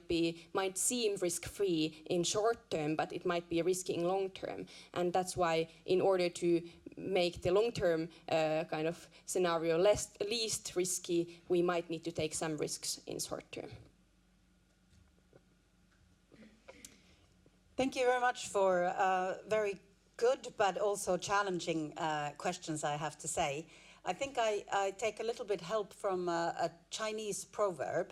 Speaker 3: seem risk-free in short term, but it might be risky in long term. And that's why, in order to make the long-term kind of scenario least risky, we might need to take some risks in short term.
Speaker 4: Thank you very much for very good but also challenging questions, I have to say. I think I take a little bit help from a Chinese proverb,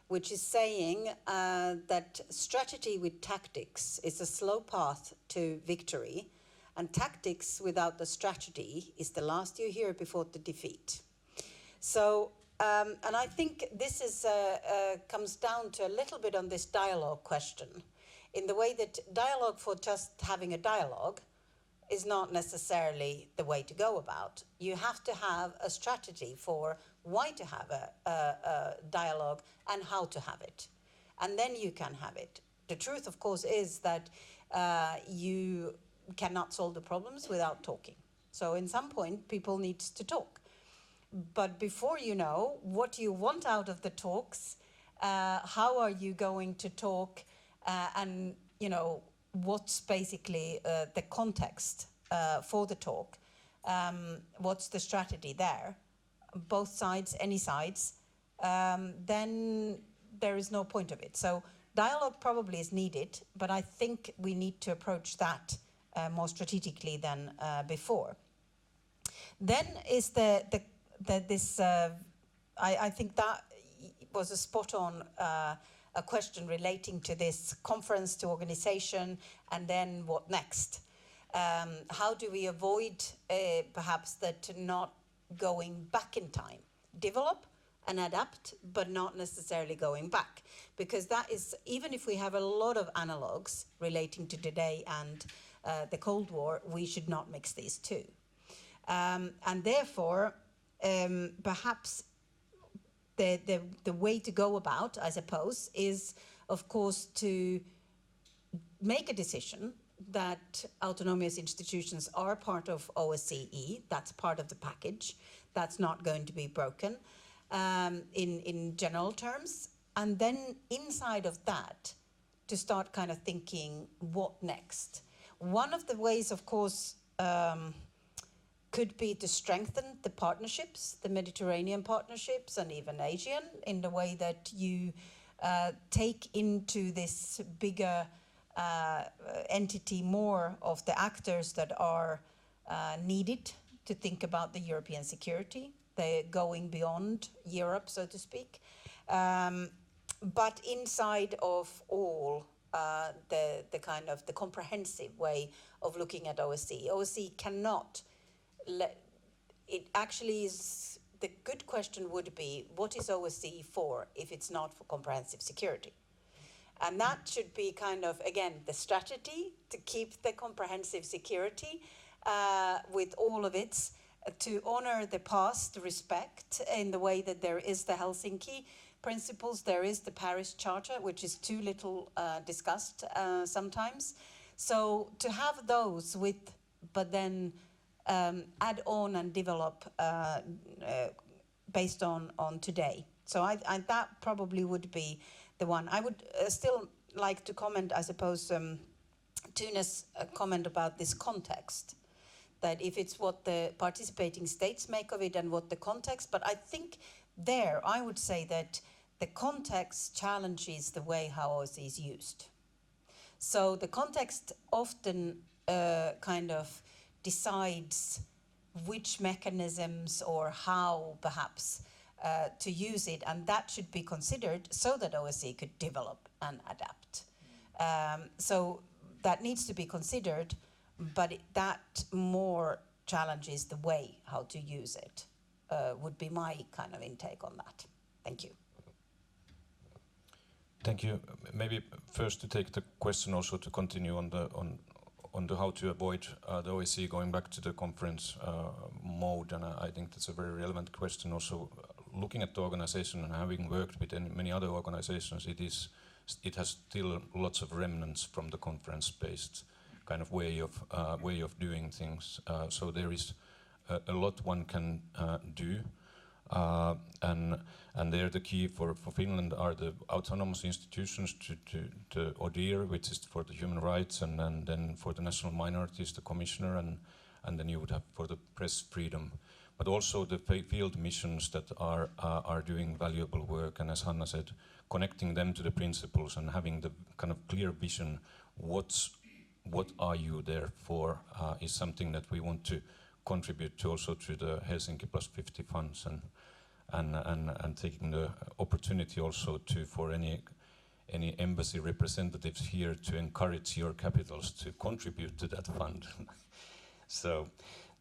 Speaker 4: which is saying that strategy with tactics is a slow path to victory, and tactics without the strategy is the last you hear before the defeat. So, and I think this is comes down to a little bit on this dialogue question, in the way that dialogue for just having a dialogue is not necessarily the way to go about. You have to have a strategy for why to have a dialogue and how to have it. And then you can have it. The truth, of course, is that you cannot solve the problems without talking. So in some point, people need to talk. But before you know what you want out of the talks, how are you going to talk, and you know, what's basically the context for the talk, what's the strategy there, both sides, any sides, then there is no point of it. So dialogue probably is needed, but I think we need to approach that more strategically than before. Then is I think that was a spot on a question relating to this conference to organization, and then what next? How do we avoid perhaps that not going back in time? Develop and adapt, but not necessarily going back. Because that is, even if we have a lot of analogues relating to today and the Cold War, we should not mix these two. And therefore, perhaps the way to go about, I suppose, is, of course, to make a decision that autonomous institutions are part of OSCE. That's part of the package. That's not going to be broken in general terms. And then inside of that, to start kind of thinking, what next? One of the ways, of course, could be to strengthen the partnerships, the Mediterranean partnerships and even Asian, in the way that you take into this bigger entity more of the actors that are needed to think about the European security. They're going beyond Europe, so to speak. But inside of all the kind of the comprehensive way of looking at OSCE. OSCE cannot it actually is, the good question would be, what is OSCE for if it's not for comprehensive security? And that should be kind of, again, the strategy to keep the comprehensive security with all of its, to honor the past, respect in the way that there is the Helsinki principles, there is the Paris Charter, which is too little discussed sometimes. So to have those with, but then add on and develop based on today. So I that probably would be the one. I would still like to comment, I suppose, Tune's comment about this context, that if it's what the participating states make of it and what the context, but I think there I would say that the context challenges the way how OSCE is used. So the context often kind of decides which mechanisms or how perhaps to use it, and that should be considered so that OSCE could develop and adapt. So that needs to be considered, but that more challenges the way how to use it, would be my kind of intake on that. Thank you.
Speaker 6: Thank you. Maybe first to take the question also to continue on the how to avoid the OSCE going back to the conference mode, and I think that's a very relevant question. Also, looking at the organization and having worked with many other organizations, it has still lots of remnants from the conference-based kind of way of doing things. So there is a lot one can do. And there the key for Finland are the autonomous institutions to ODIHR, which is for the human rights, and then for the national minorities, the commissioner, and and then you would have for the press freedom, but also the field missions that are doing valuable work, and as Hanna said, connecting them to the principles and having the kind of clear vision, what are you there for, is something that we want to contribute to also to the Helsinki Plus 50 funds, and taking the opportunity also to for any embassy representatives here to encourage your capitals to contribute to that fund. So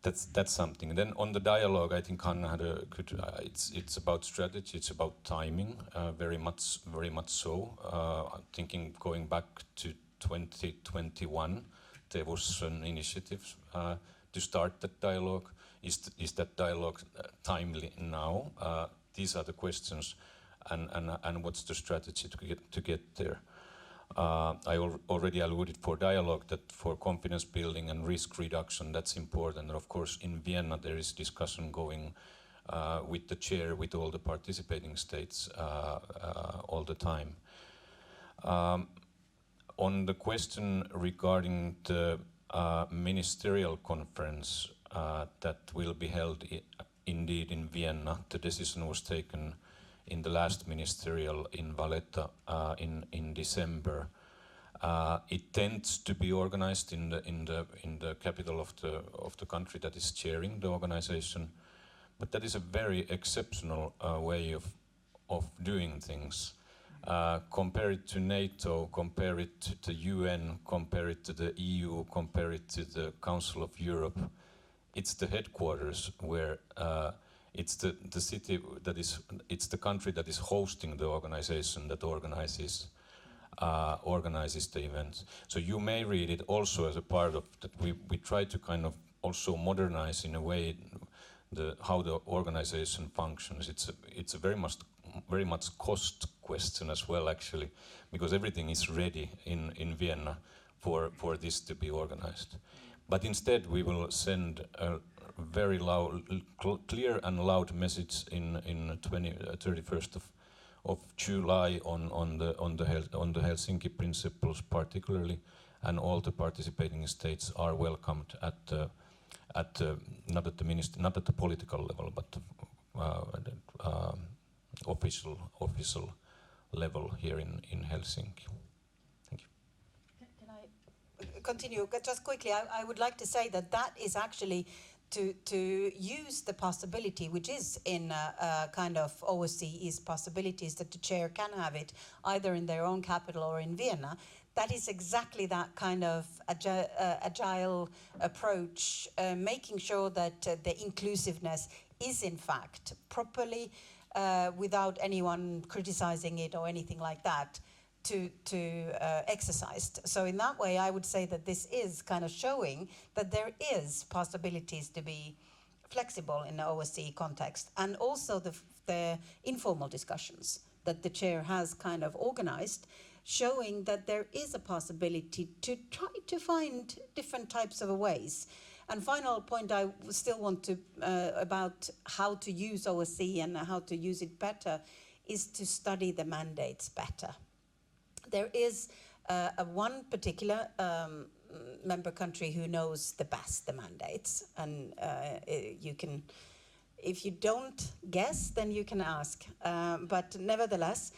Speaker 6: that's something. And then on the dialogue, I think Hanna had a good. It's about strategy. It's about timing. Very much so. Thinking going back to 2021, there was an initiative to start that dialogue. Is that dialogue timely now? These are the questions, and what's the strategy to get there? I already alluded for dialogue that for confidence building and risk reduction, that's important. And of course, in Vienna, there is discussion going with the chair, with all the participating states all the time. On the question regarding the ministerial conference that will be held indeed in Vienna, the decision was taken in the last ministerial in Valletta in December. It tends to be organized in the capital of the country that is chairing the organization, but that is a very exceptional way of doing things. Compare it to NATO, compare it to the UN, compare it to the EU, compare it to the Council of Europe. It's the headquarters where it's the city that is, it's the country that is hosting the organization that organizes the events. So you may read it also as a part of that. We try to kind of also modernize in a way how the organization functions. It's a very much cost question as well, actually, because everything is ready in Vienna for this to be organized. But instead, we will send a very clear and loud message in 31st of July on the Helsinki principles particularly, and all the participating states are welcomed not at the political level, but official level here in Helsinki. Thank you.
Speaker 4: Can I continue? Just quickly, I would like to say that is actually to use the possibility, which is in kind of OSCE's possibilities, that the chair can have it either in their own capital or in Vienna. That is exactly that kind of agile approach, making sure that the inclusiveness is in fact properly, without anyone criticizing it or anything like that, exercised. So in that way, I would say that this is kind of showing that there is possibilities to be flexible in the OSCE context, and also the informal discussions that the chair has kind of organized, showing that there is a possibility to try to find different types of ways. And final point I still want to, about how to use OSCE and how to use it better, is to study the mandates better. There is one particular member country who knows the best the mandates, and you can, if you don't guess, then you can ask. But nevertheless,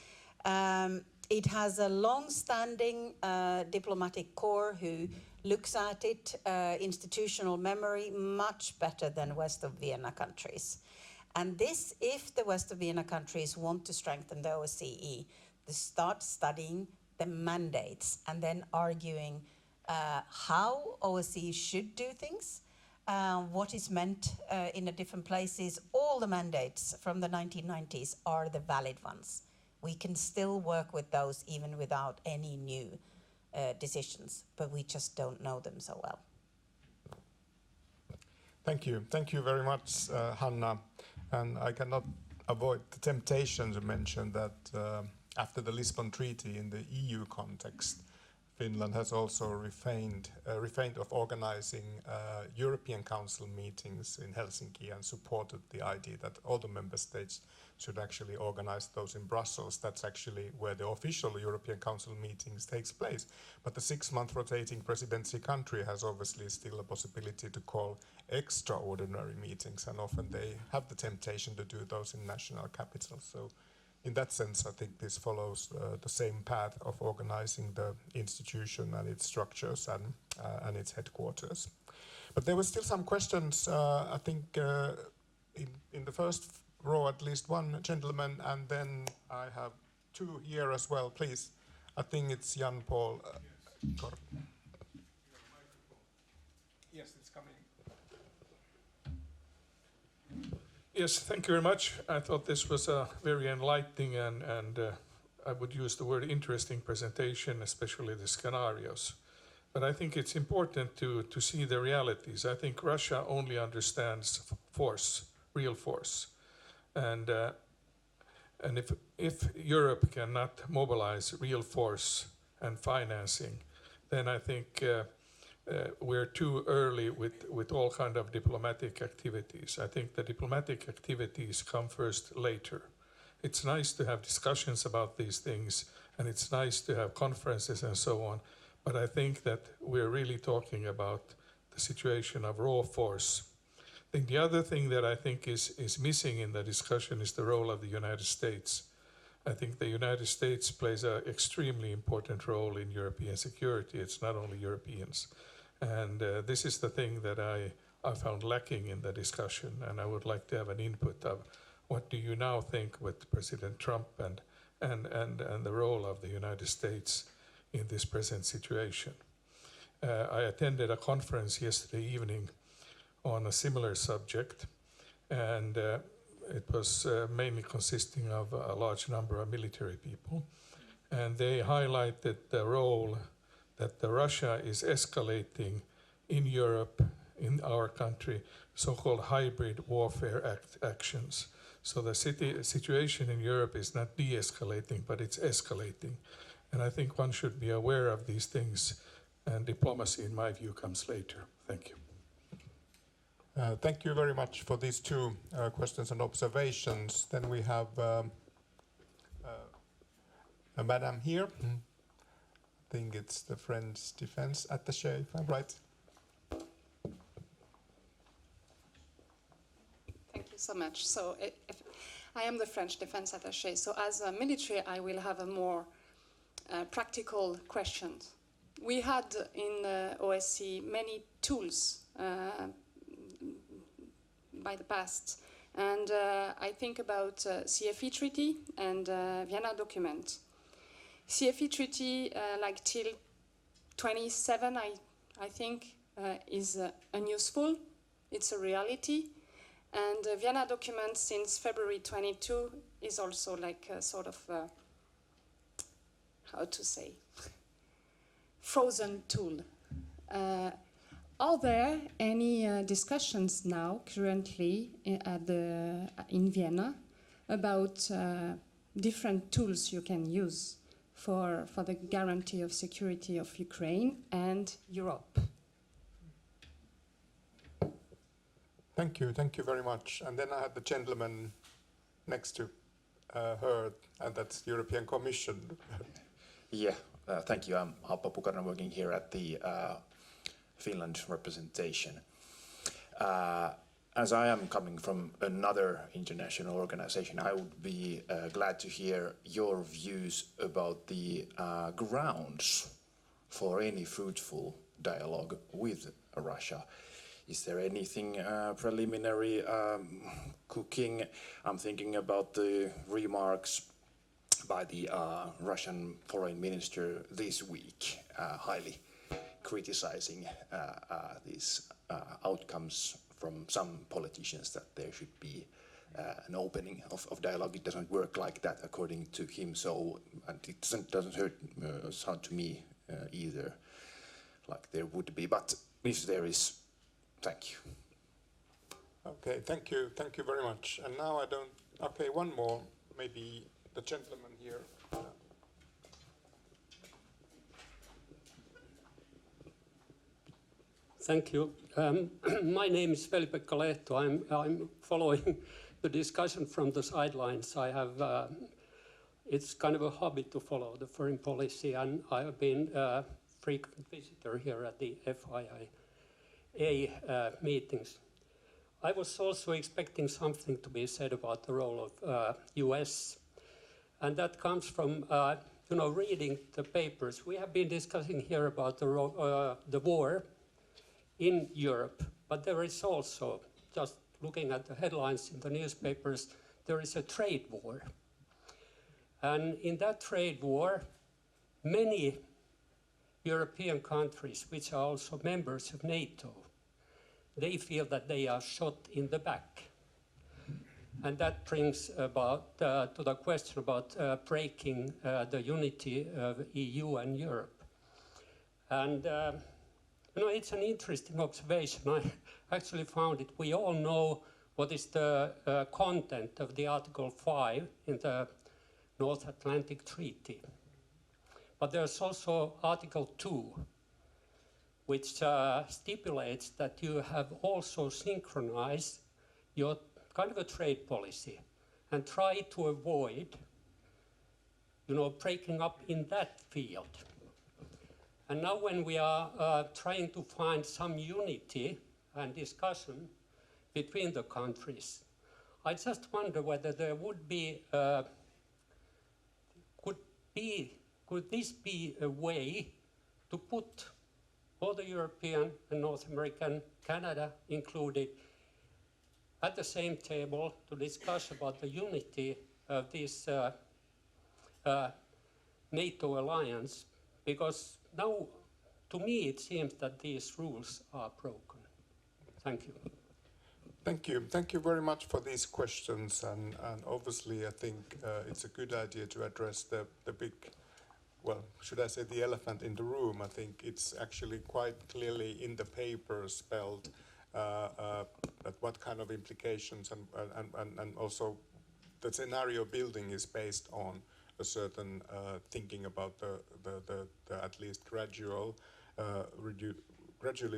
Speaker 4: it has a long-standing diplomatic corps who looks at it, institutional memory, much better than West of Vienna countries. And this, if the West of Vienna countries want to strengthen the OSCE, they start studying the mandates and then arguing how OSCE should do things, what is meant in the different places. All the mandates from the 1990s are the valid ones. We can still work with those even without any new decisions, but we just don't know them so well.
Speaker 5: Thank you. Thank you very much, Hanna. And I cannot avoid the temptation to mention that after the Lisbon Treaty in the EU context, Finland has also refrained of organizing European Council meetings in Helsinki and supported the idea that all the member states should actually organize those in Brussels. That's actually where the official European Council meetings takes place. But the 6-month rotating presidency country has obviously still a possibility to call extraordinary meetings, and often they have the temptation to do those in national capitals. So in that sense, I think this follows the same path of organizing the institution and its structures and its headquarters. But there were still some questions, I think, in the first row, at least one gentleman, and then I have two here as well, please. I think it's Jan Paul. Yes, it's coming.
Speaker 10: Yes, thank you very much. I thought this was a very enlightening and I would use the word interesting presentation, especially the scenarios. But I think it's important to see the realities. I think Russia only understands force, real force. And if Europe cannot mobilize real force and financing, then I think we're too early with all kind of diplomatic activities. I think the diplomatic activities come first later. It's nice to have discussions about these things, and it's nice to have conferences and so on, but I think that we're really talking about the situation of raw force. I think the other thing that I think is missing in the discussion is the role of the United States. I think the United States plays an extremely important role in European security. It's not only Europeans. And this is the thing that I found lacking in the discussion, and I would like to have an input of what do you now think with President Trump and the role of the United States in this present situation. I attended a conference yesterday evening on a similar subject, and it was mainly consisting of a large number of military people, and they highlighted the role that Russia is escalating in Europe, in our country, so-called hybrid warfare actions. So the situation in Europe is not de-escalating, but it's escalating. And I think one should be aware of these things, and diplomacy, in my view, comes later. Thank you.
Speaker 5: Thank you very much for these two questions and observations. Then we have a madam here. I think it's the French Defense Attaché, if I'm right.
Speaker 11: Thank you so much. So I am the French Defense Attaché. So as a military, I will have a more practical question. We had in OSCE many tools by the past. And I think about CFE Treaty and Vienna Document. CFE Treaty, like till 27, I think, is unuseful. It's a reality. And Vienna Document since February 22 is also like a sort of, how to say, frozen tool. Are there any discussions now, currently, in Vienna about different tools you can use for the guarantee of security of Ukraine and Europe?
Speaker 5: Thank you very much. And then I had the gentleman next to her, and that's the European Commission.
Speaker 12: Yeah, thank you. I'm Halpa Pukaran, working here at the Finland representation. As I am coming from another international organization, I would be glad to hear your views about the grounds for any fruitful dialogue with Russia. Is there anything preliminary cooking? I'm thinking about the remarks by the Russian foreign minister this week, highly criticizing these outcomes from some politicians, that there should be an opening of dialogue. It doesn't work like that according to him, so and it doesn't sound to me either like there would be, but if there is, thank you.
Speaker 5: Okay, thank you very much. And now okay, one more, maybe the gentleman here.
Speaker 13: Thank you. My name is Veli-Pekka Lehto. I'm following the discussion from the sidelines. I have, it's kind of a hobby to follow the foreign policy, and I have been a frequent visitor here at the FIA meetings. I was also expecting something to be said about the role of US, and that comes from reading the papers. We have been discussing here about the war in Europe, but there is also, just looking at the headlines in the newspapers, there is a trade war. And in that trade war, many European countries, which are also members of NATO, they feel that they are shot in the back. And that brings about to the question about breaking the unity of EU and Europe. And it's an interesting observation. I actually found it. We all know what is the content of the Article 5 in the North Atlantic Treaty. But there's also Article 2, which stipulates that you have also synchronized your kind of a trade policy and try to avoid, breaking up in that field. And now when we are trying to find some unity and discussion between the countries, I just wonder whether there would be, could this be a way to put all the European and North American, Canada included, at the same table to discuss about the unity of this NATO alliance, because now, to me, it seems that these rules are broken. Thank you.
Speaker 5: Thank you. Thank you very much for these questions. And obviously, I think it's a good idea to address the big, well, should I say the elephant in the room? I think it's actually quite clearly in the paper spelled that what kind of implications and also the scenario building is based on a certain thinking about the at least gradually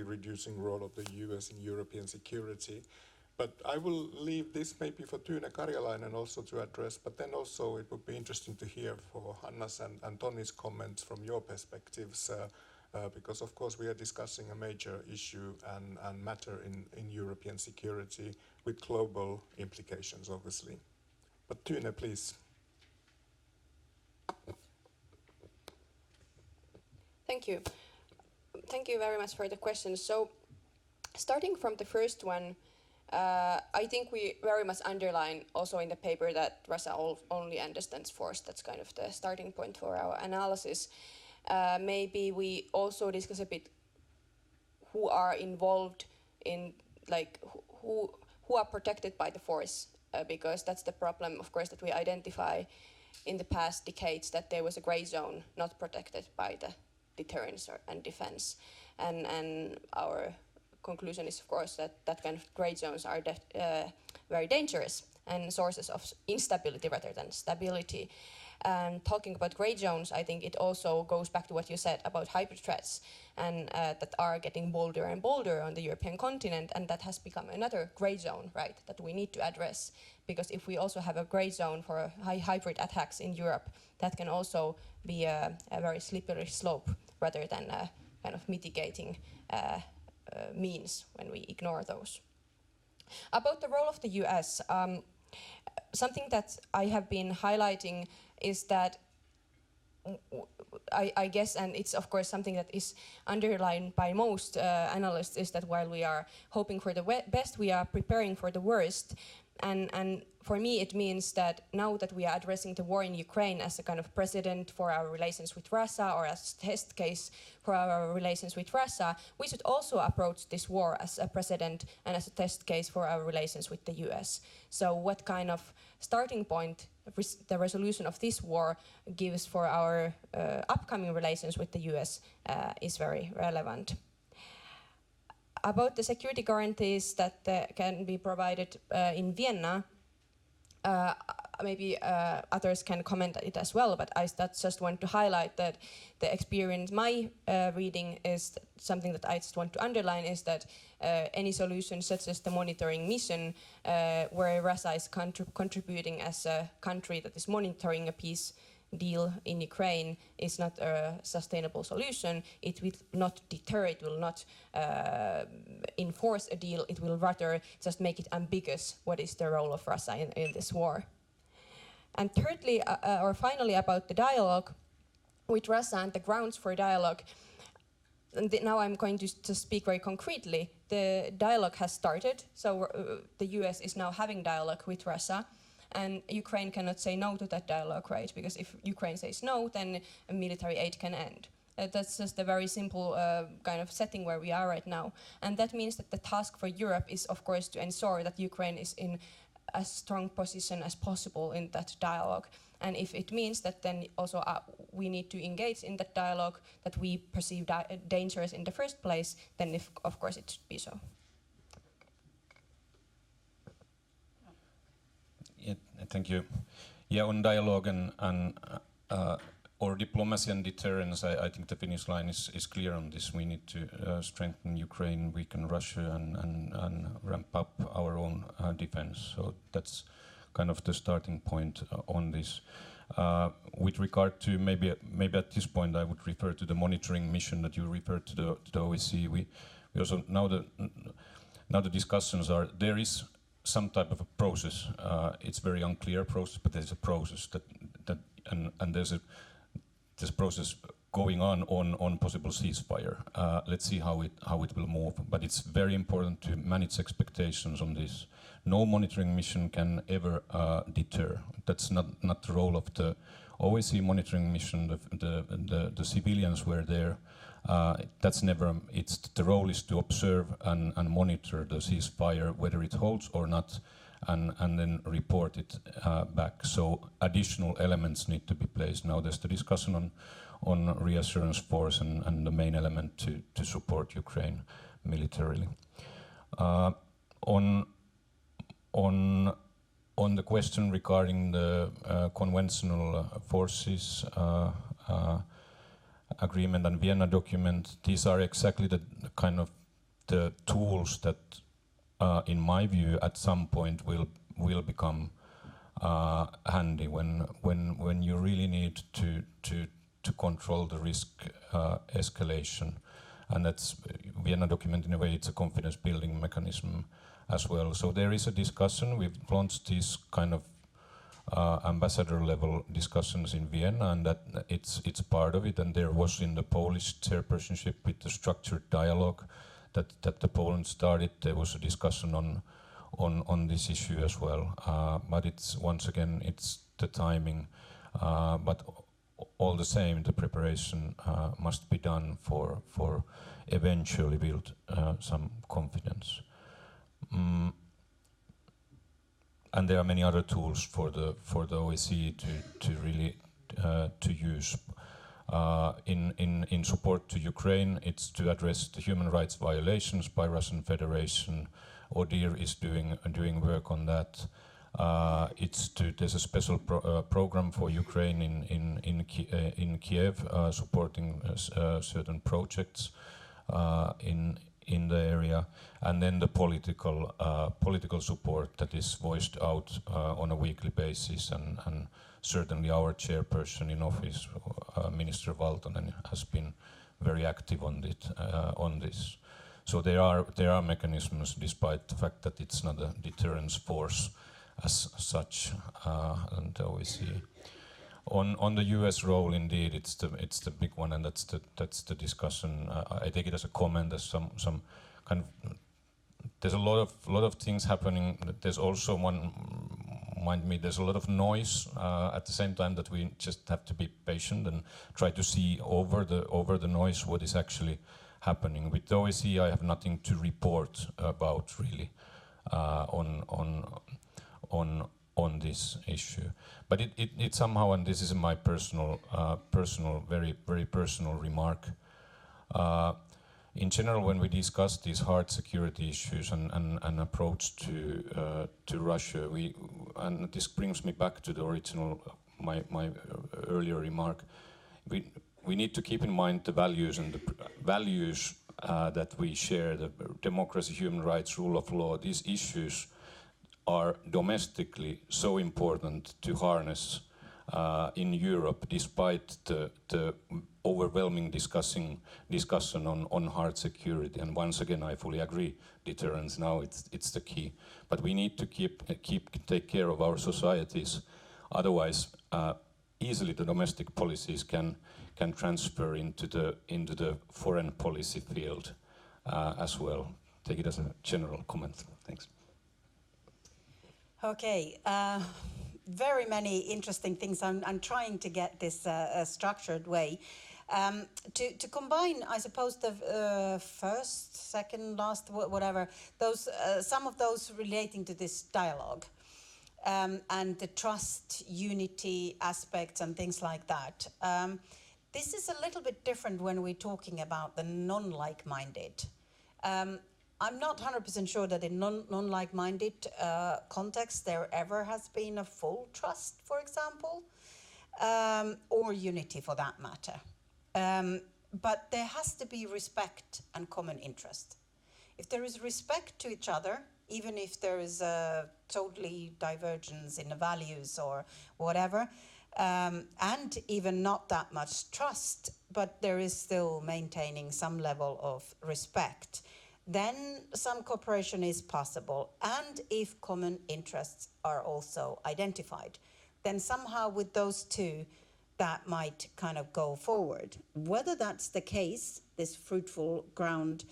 Speaker 5: reducing role of the US in European security. But I will leave this maybe for Tune Karjalainen also to address, but then also it would be interesting to hear for Hanna's and Tony's comments from your perspectives, because of course we are discussing a major issue and matter in European security with global implications, obviously. But Tune, please.
Speaker 3: Thank you. Thank you very much for the question. So, starting from the first one, I think we very much underline also in the paper that Russia only understands force. That's kind of the starting point for our analysis. Maybe we also discuss a bit who are involved in, like, who are protected by the force, because that's the problem, of course, that we identify in the past decades, that there was a gray zone not protected by the deterrence and defense. And our conclusion is, of course, that kind of gray zones are very dangerous and sources of instability rather than stability. And talking about gray zones, I think it also goes back to what you said about hybrid threats, and that are getting bolder and bolder on the European continent, and that has become another gray zone, right, that we need to address. Because if we also have a gray zone for hybrid attacks in Europe, that can also be a very slippery slope rather than a kind of mitigating means when we ignore those. About the role of the US, something that I have been highlighting is that I guess, and it's of course something that is underlined by most analysts, is that while we are hoping for the best, we are preparing for the worst. And for me, it means that now that we are addressing the war in Ukraine as a kind of precedent for our relations with Russia, or as a test case for our relations with Russia, we should also approach this war as a precedent and as a test case for our relations with the US. So what kind of starting point the resolution of this war gives for our upcoming relations with the US is very relevant. About the security guarantees that can be provided in Vienna, maybe others can comment it as well, but I just want to highlight that the experience, my reading is something that I just want to underline is that any solution such as the monitoring mission, where Russia is contributing as a country that is monitoring a peace deal in Ukraine, is not a sustainable solution. It will not deter, it will not enforce a deal, it will rather just make it ambiguous what is the role of Russia in this war. And thirdly, or finally, about the dialogue with Russia and the grounds for dialogue, and now I'm going to speak very concretely. The dialogue has started, so the US is now having dialogue with Russia, and Ukraine cannot say no to that dialogue, right? Because if Ukraine says no, then military aid can end. That's just a very simple kind of setting where we are right now. And that means that the task for Europe is, of course, to ensure that Ukraine is in as strong position as possible in that dialogue. And if it means that then also we need to engage in that dialogue that we perceive dangerous in the first place, then of course it should be so.
Speaker 6: Yeah, thank you. Yeah, on dialogue and or diplomacy and deterrence, I think the finish line is clear on this. We need to strengthen Ukraine, weaken Russia, and ramp up our own defense. So that's kind of the starting point on this. With regard to maybe at this point, I would refer to the monitoring mission that you referred to the OSCE. We also now the discussions are there is some type of a process. It's very unclear process, but there's a process and there's a process going on possible ceasefire. Let's see how it will move. But it's very important to manage expectations on this. No monitoring mission can ever deter. That's not the role of the OSCE monitoring mission. The civilians were there. That's never. The role is to observe and monitor the ceasefire, whether it holds or not, and then report it back. So additional elements need to be placed. Now there's the discussion on reassurance force and the main element to support Ukraine militarily. On the question regarding the conventional forces agreement and Vienna document, these are exactly the kind of the tools that, in my view, at some point will become handy when you really need to control the risk escalation, and that's Vienna document in a way. It's a confidence building mechanism as well. So there is a discussion. We've launched these kind of ambassador level discussions in Vienna, and that it's part of it. And there was in the Polish chairpersonship with the structured dialogue that the Poland started. There was a discussion on this issue as well. But it's once again it's the timing. But all the same, the preparation must be done for eventually build some confidence. And there are many other tools for the OSCE to really to use. In support to Ukraine, it's to address the human rights violations by Russian Federation. ODIHR is doing work on that. There's a special program for Ukraine in Kiev, supporting certain projects in the area, and then the political support that is voiced out on a weekly basis, and certainly our chairperson in office, Minister Valtonen, has been very active on this. So there are mechanisms, despite the fact that it's not a deterrence force as such, and OSCE. On the U.S. role, indeed, it's the big one, and that's the discussion. I take it as a comment. There's some kind of there's a lot of things happening. There's also there's a lot of noise at the same time that we just have to be patient and try to see over the noise what is actually happening. With the OSCE, I have nothing to report about really on this issue, but it somehow, and this is my personal, very very personal remark. in general, when we discuss these hard security issues and approach to Russia, and this brings me back to the original my earlier remark. We need to keep in mind the values and the values that we share: the democracy, human rights, rule of law. These issues are domestically so important to harness in Europe, despite the overwhelming discussion on hard security. And once again, I fully agree, deterrence now it's the key. But we need to take care of our societies. Otherwise, easily the domestic policies can transfer into the foreign policy field as well. Take it as a general comment. Thanks.
Speaker 4: Okay. Very many interesting things. I'm trying to get this a structured way. To combine, I suppose, the first, second, last, whatever, those some of those relating to this dialogue and the trust, unity aspects and things like that. This is a little bit different when we're talking about the non-like-minded. I'm not 100% sure that in non-like-minded context there ever has been a full trust, for example, or unity for that matter. But there has to be respect and common interest. If there is respect to each other, even if there is a totally divergence in the values or whatever, and even not that much trust, but there is still maintaining some level of respect, then some cooperation is possible. And if common interests are also identified, then somehow with those two, that might kind of go forward. Whether that's the case, this fruitful ground,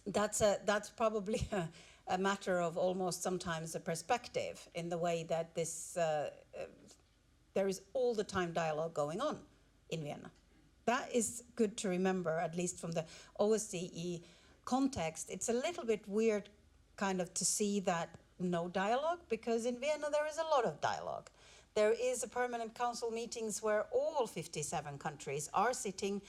Speaker 4: that's probably a matter of almost sometimes a perspective, in the way that this there is all the time dialogue going on in Vienna. That is good to remember, at least from the OSCE context. It's a little bit weird kind of to see that no dialogue, because in Vienna there is a lot of dialogue. There is a permanent council meetings where all 57 countries are sitting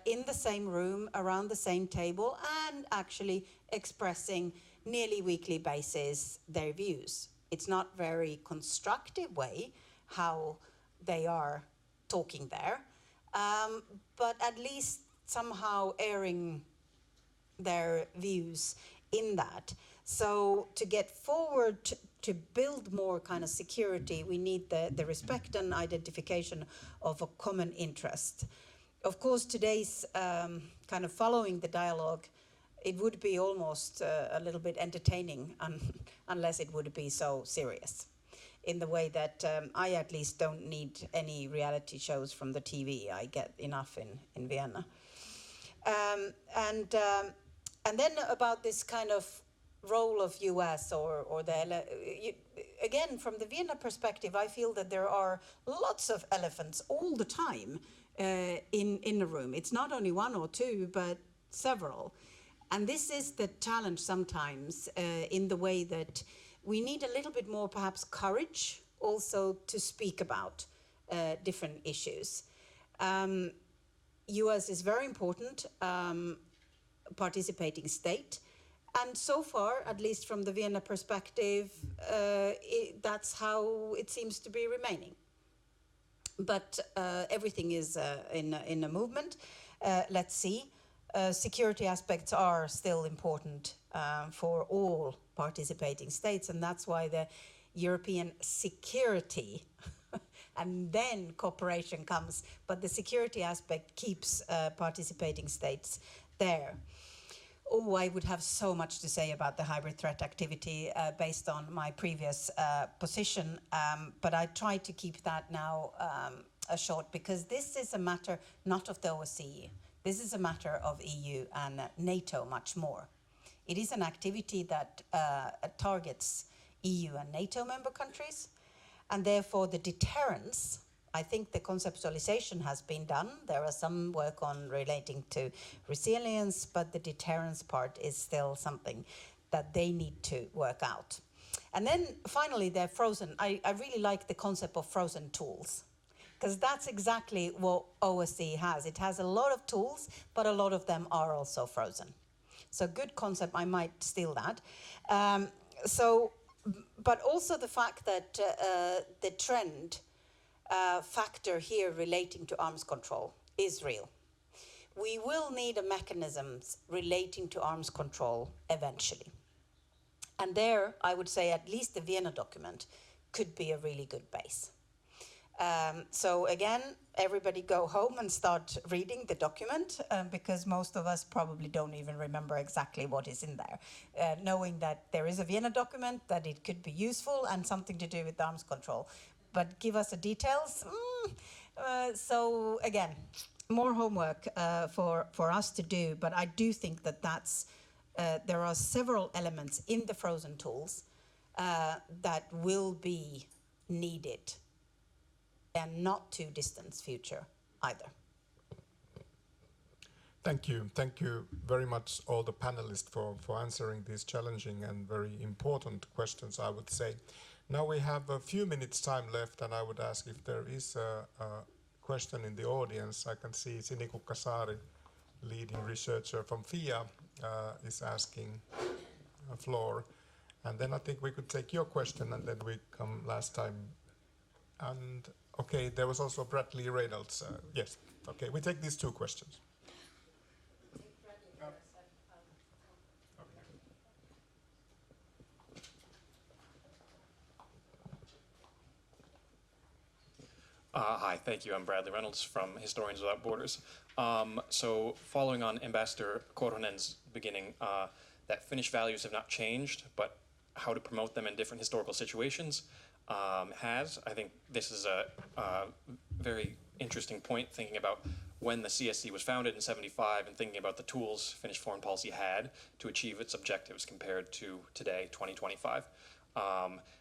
Speaker 4: in the same room, around the same table, and actually expressing nearly weekly basis their views. It's not very constructive way how they are talking there, but at least somehow airing their views in that. So to get forward, to build more kind of security, we need the respect and identification of a common interest. Of course, today's kind of following the dialogue, it would be almost a little bit entertaining unless it would be so serious, in the way that I at least don't need any reality shows from the TV. I get enough in Vienna. And then about this kind of role of US or again, from the Vienna perspective, I feel that there are lots of elephants all the time in the room. It's not only one or two, but several. And this is the challenge sometimes in the way that we need a little bit more perhaps courage also to speak about different issues. US is very important participating state. And so far, at least from the Vienna perspective, that's how it seems to be remaining. But everything is in a movement. Let's see. Security aspects are still important for all participating states, and that's why the European security and then cooperation comes, but the security aspect keeps participating states there. Oh, I would have so much to say about the hybrid threat activity based on my previous position, but I try to keep that now short, because this is a matter not of the OSCE. This is a matter of EU and NATO much more. It is an activity that targets EU and NATO member countries, and therefore the deterrence, I think the conceptualization has been done. There are some work on relating to resilience, but the deterrence part is still something that they need to work out. And then finally, they're frozen. I really like the concept of frozen tools. because that's exactly what OSCE has. It has a lot of tools, but a lot of them are also frozen. So good concept, I might steal that. But also the fact that the trend factor here relating to arms control is real. We will need a mechanisms relating to arms control eventually. And there, I would say at least the Vienna document could be a really good base. So again, everybody go home and start reading the document because most of us probably don't even remember exactly what is in there. Knowing that there is a Vienna document, that it could be useful and something to do with arms control. But give us the details. So again, more homework for us to do, but I do think that there are several elements in the frozen tools that will be needed and not too distant future either.
Speaker 5: Thank you. Thank you very much all the panelists for answering these challenging and very important questions, I would say. Now we have a few minutes time left, and I would ask if there is a question in the audience. I can see Sinikukka Saari, leading researcher from FIA, is asking a floor. And then I think we could take your question, and then we come last time. And okay, there was also Bradley Reynolds. Yes, okay, we take these two questions.
Speaker 14: Hi, thank you. I'm Bradley Reynolds from Historians Without Borders. So following on Ambassador Korhonen's beginning, that Finnish values have not changed, but how to promote them in different historical situations has. I think this is a very interesting point, thinking about when the CSC was founded in '75 and thinking about the tools Finnish foreign policy had to achieve its objectives compared to today, 2025.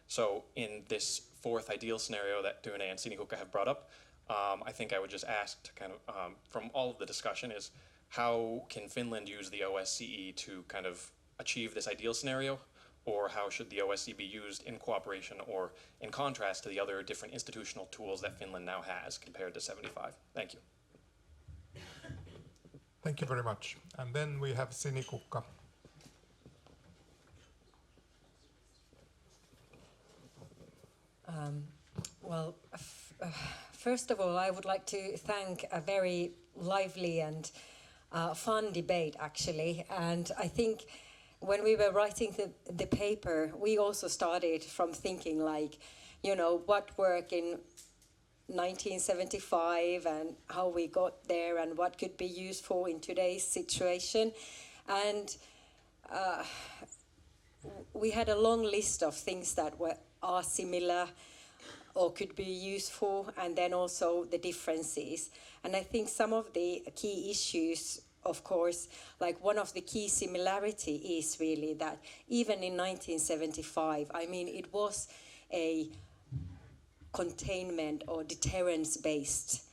Speaker 14: So in this fourth ideal scenario that Tune and Sinikukka have brought up, I think I would just ask to kind of, from all of the discussion, is how can Finland use the OSCE to kind of achieve this ideal scenario? Or how should the OSCE be used in cooperation or in contrast to the other different institutional tools that Finland now has compared to '75? Thank you.
Speaker 5: Thank you very much. And then we have Sinikukka.
Speaker 15: Well, first of all, I would like to thank a very lively and fun debate, actually. And I think when we were writing the paper, we also started from thinking like, you know, what worked in 1975 and how we got there and what could be useful in today's situation. And we had a long list of things that are similar or could be useful, and then also the differences. And I think some of the key issues, of course, like one of the key similarity is really that even in 1975, I mean, it was a containment or deterrence-based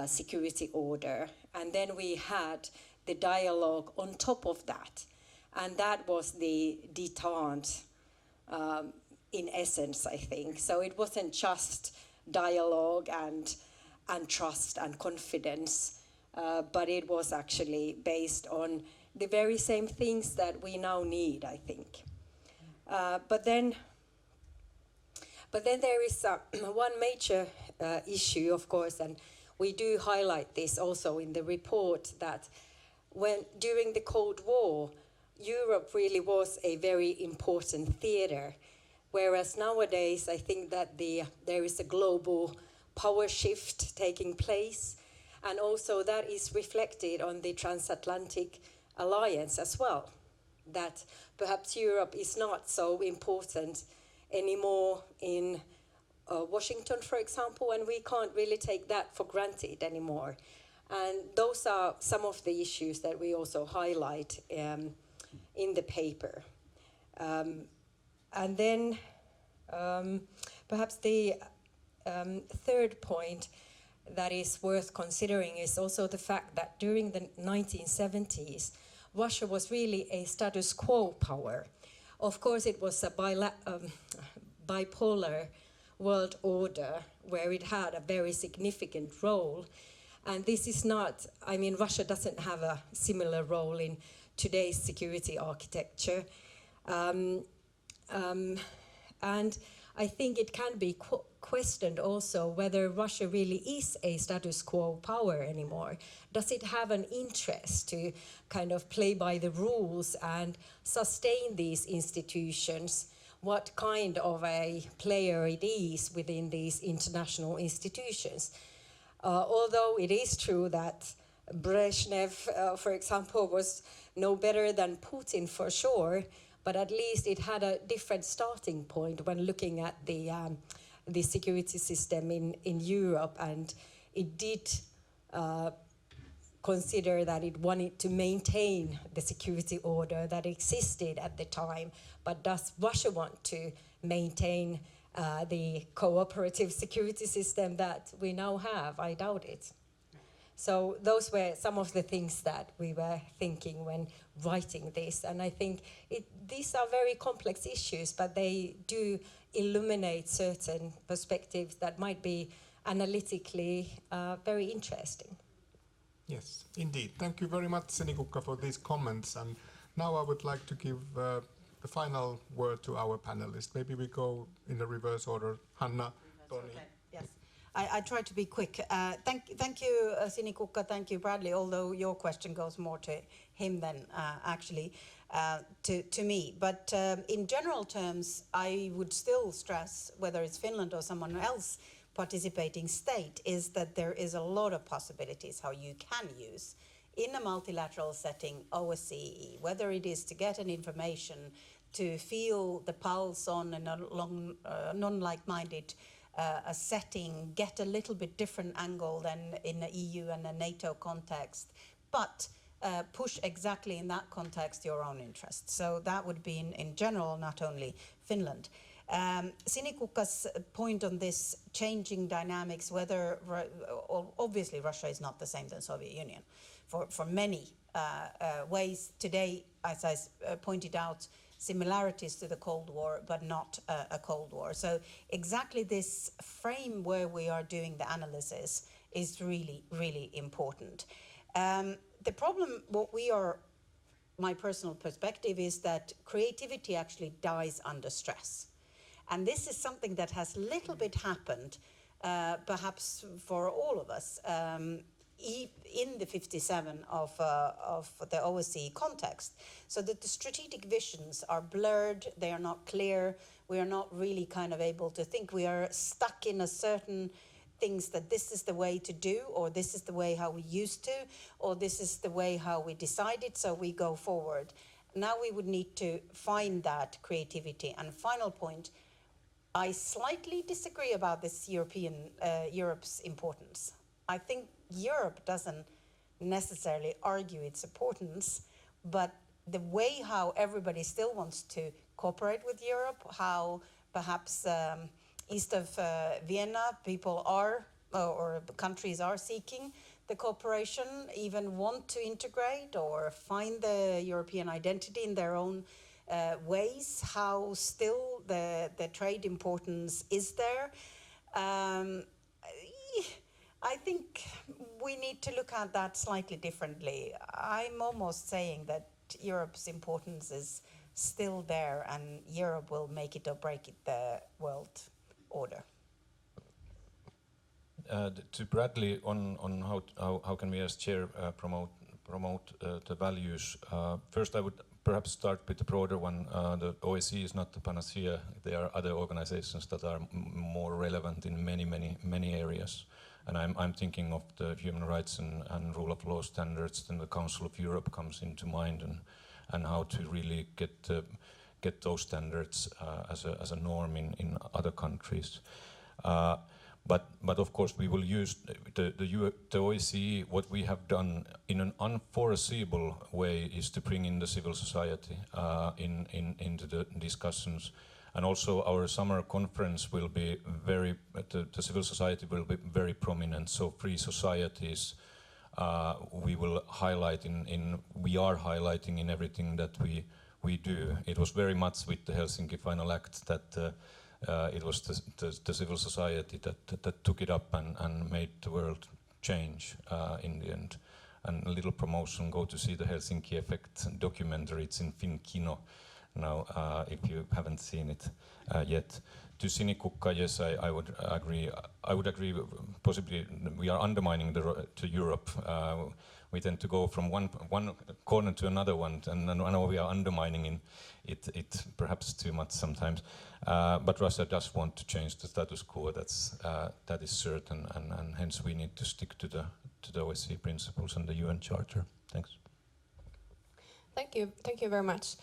Speaker 15: security order. And then we had the dialogue on top of that. And that was the detente in essence, I think. So it wasn't just dialogue and trust and confidence, but it was actually based on the very same things that we now need, I think. But then there is one major issue, of course, and we do highlight this also in the report, that when during the Cold War, Europe really was a very important theater, whereas nowadays I think that there is a global power shift taking place, and also that is reflected on the transatlantic alliance as well, that perhaps Europe is not so important anymore in Washington, for example, and we can't really take that for granted anymore. And those are some of the issues that we also highlight in the paper. And then perhaps the third point that is worth considering is also the fact that during the 1970s, Russia was really a status quo power. Of course, it was a bipolar world order where it had a very significant role. And this is not, I mean, Russia doesn't have a similar role in today's security architecture. And I think it can be questioned also whether Russia really is a status quo power anymore. Does it have an interest to kind of play by the rules and sustain these institutions? What kind of a player it is within these international institutions? Although it is true that Brezhnev, for example, was no better than Putin for sure, but at least it had a different starting point when looking at the security system in Europe, and it did consider that it wanted to maintain the security order that existed at the time. But does Russia want to maintain the cooperative security system that we now have? I doubt it. So those were some of the things that we were thinking when writing this. And I think these are very complex issues, but they do illuminate certain perspectives that might be analytically very interesting.
Speaker 5: Yes, indeed. Thank you very much, Sinikukka, for these comments. And now I would like to give the final word to our panelists. Maybe we go in the reverse order. Hanna, Toni.
Speaker 4: Okay. Yes. I try to be quick. Thank you, Sinikukka. Thank you, Bradley, although your question goes more to him than actually to me. But in general terms, I would still stress, whether it's Finland or someone else participating state, is that there is a lot of possibilities how you can use in a multilateral setting OSCE, whether it is to get an information, to feel the pulse on a non-like-minded a setting, get a little bit different angle than in the EU and a NATO context, but push exactly in that context your own interests. So that would be in general, not only Finland. Sinikukka's point on this changing dynamics, whether obviously Russia is not the same than Soviet Union for many ways today, as I pointed out, similarities to the Cold War, but not a Cold War. So exactly this frame where we are doing the analysis is really, really important. The problem, my personal perspective is that creativity actually dies under stress. And this is something that has little bit happened, perhaps for all of us, in the 57 of the OSCE context, so that the strategic visions are blurred, they are not clear, we are not really kind of able to think, we are stuck in a certain things that this is the way to do, or this is the way how we used to, or this is the way how we decided, so we go forward. Now we would need to find that creativity. And final point, I slightly disagree about this Europe's importance. I think Europe doesn't necessarily argue its importance, but the way how everybody still wants to cooperate with Europe, how perhaps east of Vienna people are, or countries are seeking the cooperation, even want to integrate or find the European identity in their own ways, how still the trade importance is there. I think we need to look at that slightly differently. I'm almost saying that Europe's importance is still there, and Europe will make it or break it the world order.
Speaker 6: To Bradley on how can we as chair promote the values. First, I would perhaps start with the broader one. The OSCE is not the panacea. There are other organizations that are more relevant in many areas. And I'm thinking of the human rights and rule of law standards. Then the Council of Europe comes into mind, and how to really get those standards as a norm in other countries. But of course we will use the OSCE. What we have done in an unforeseeable way is to bring in the civil society into the discussions. And also our summer conference will be the civil society will be very prominent. So free societies we will highlight we are highlighting in everything that we do. It was very much with the Helsinki Final Act that it was the civil society that took it up and made the world change in the end. And a little promotion, go to see the Helsinki Effect documentary. It's in Finkino now, if you haven't seen it yet. To Sinikukka, yes, I would agree. I would agree. Possibly, we are undermining to Europe. We tend to go from one corner to another one, and now we are undermining it perhaps too much sometimes. But Russia does want to change the status quo. That is certain, and hence we need to stick to the OSCE principles and the UN Charter. Thanks.
Speaker 3: Thank you very much.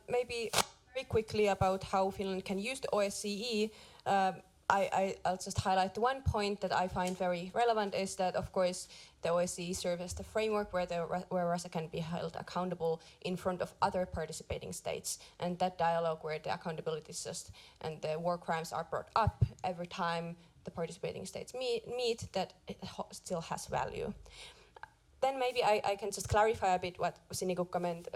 Speaker 3: Maybe very quickly about how Finland can use the OSCE. I'll just highlight the one point that I find very relevant is that, of course, the OSCE serves as the framework where Russia can be held accountable in front of other participating states. And that dialogue where the accountability is and the war crimes are brought up every time the participating states meet, that it still has value. Then maybe I can just clarify a bit what Sinikukka meant,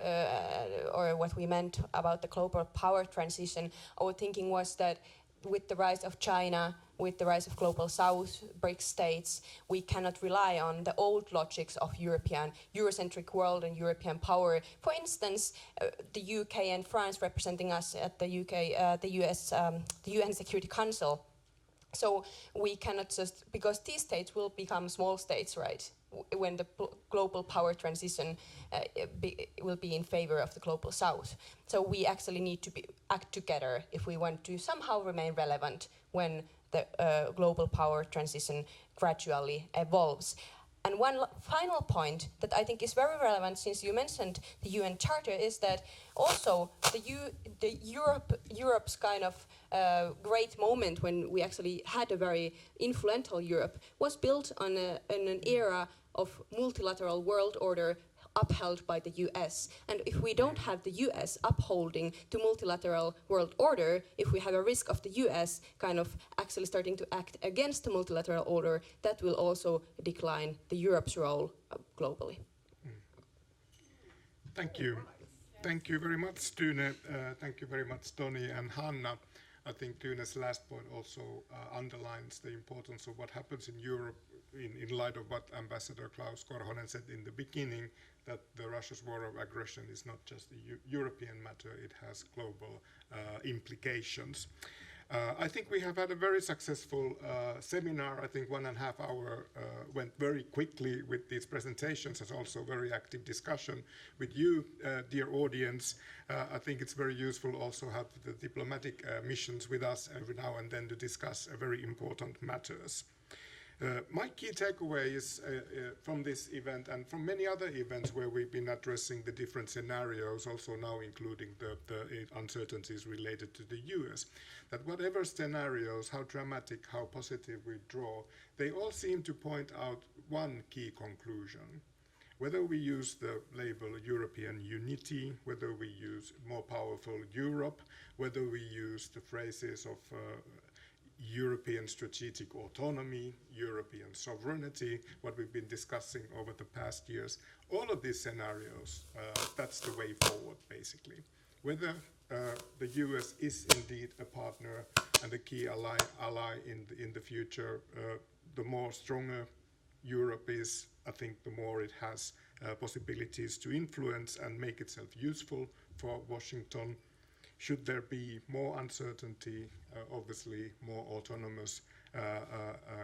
Speaker 3: or what we meant about the global power transition. Our thinking was that with the rise of China, with the rise of global South, BRICS states, we cannot rely on the old logics of Eurocentric world and European power. For instance, the UK and France representing us at the UN Security Council. So we cannot just, because these states will become small states, right? When the global power transition will be in favor of the global South. So we actually need to act together if we want to somehow remain relevant when the global power transition gradually evolves. And one final point that I think is very relevant, since you mentioned the UN Charter, is that also Europe's kind of great moment when we actually had a very influential Europe was built on an era of multilateral world order upheld by the US. And if we don't have the US upholding the multilateral world order, if we have a risk of the US kind of actually starting to act against the multilateral order, that will also decline the Europe's role globally.
Speaker 1: Thank you. Thank you very much, Tune. Thank you very much, Toni and Hanna. I think Tune's last point also underlines the importance of what happens in Europe in light of what Ambassador Klaus Korhonen said in the beginning, that the Russia's war of aggression is not just a European matter, it has global implications. I think we have had a very successful seminar. I think 1.5 hours went very quickly with these presentations, and also very active discussion with you, dear audience. I think it's very useful also have the diplomatic missions with us every now and then to discuss very important matters. My key takeaway is from this event and from many other events where we've been addressing the different scenarios, also now including the uncertainties related to the US, that whatever scenarios, how dramatic, how positive we draw, they all seem to point out one key conclusion. Whether we use the label European unity, whether we use more powerful Europe, whether we use the phrases of European strategic autonomy, European sovereignty, what we've been discussing over the past years, all of these scenarios, that's the way forward, basically. Whether the US is indeed a partner and a key ally in the future, the more stronger Europe is, I think the more it has possibilities to influence and make itself useful for Washington. Should there be more uncertainty, obviously more autonomous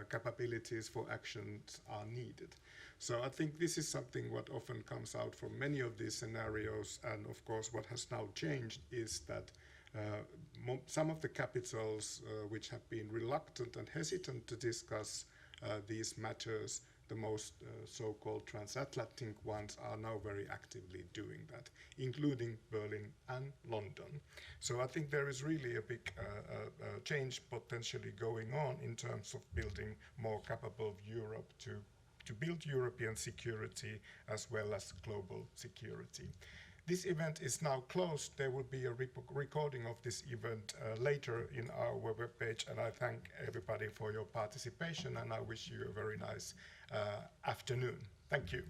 Speaker 1: capabilities for actions are needed. So I think this is something what often comes out from many of these scenarios, and of course what has now changed is that some of the capitals which have been reluctant and hesitant to discuss these matters, the most so-called transatlantic ones, are now very actively doing that, including Berlin and London. So I think there is really a big change potentially going on in terms of building more capable Europe to build European security as well as global security. This event is now closed. There will be a recording of this event later in our webpage, and I thank everybody for your participation, and I wish you a very nice afternoon. Thank you.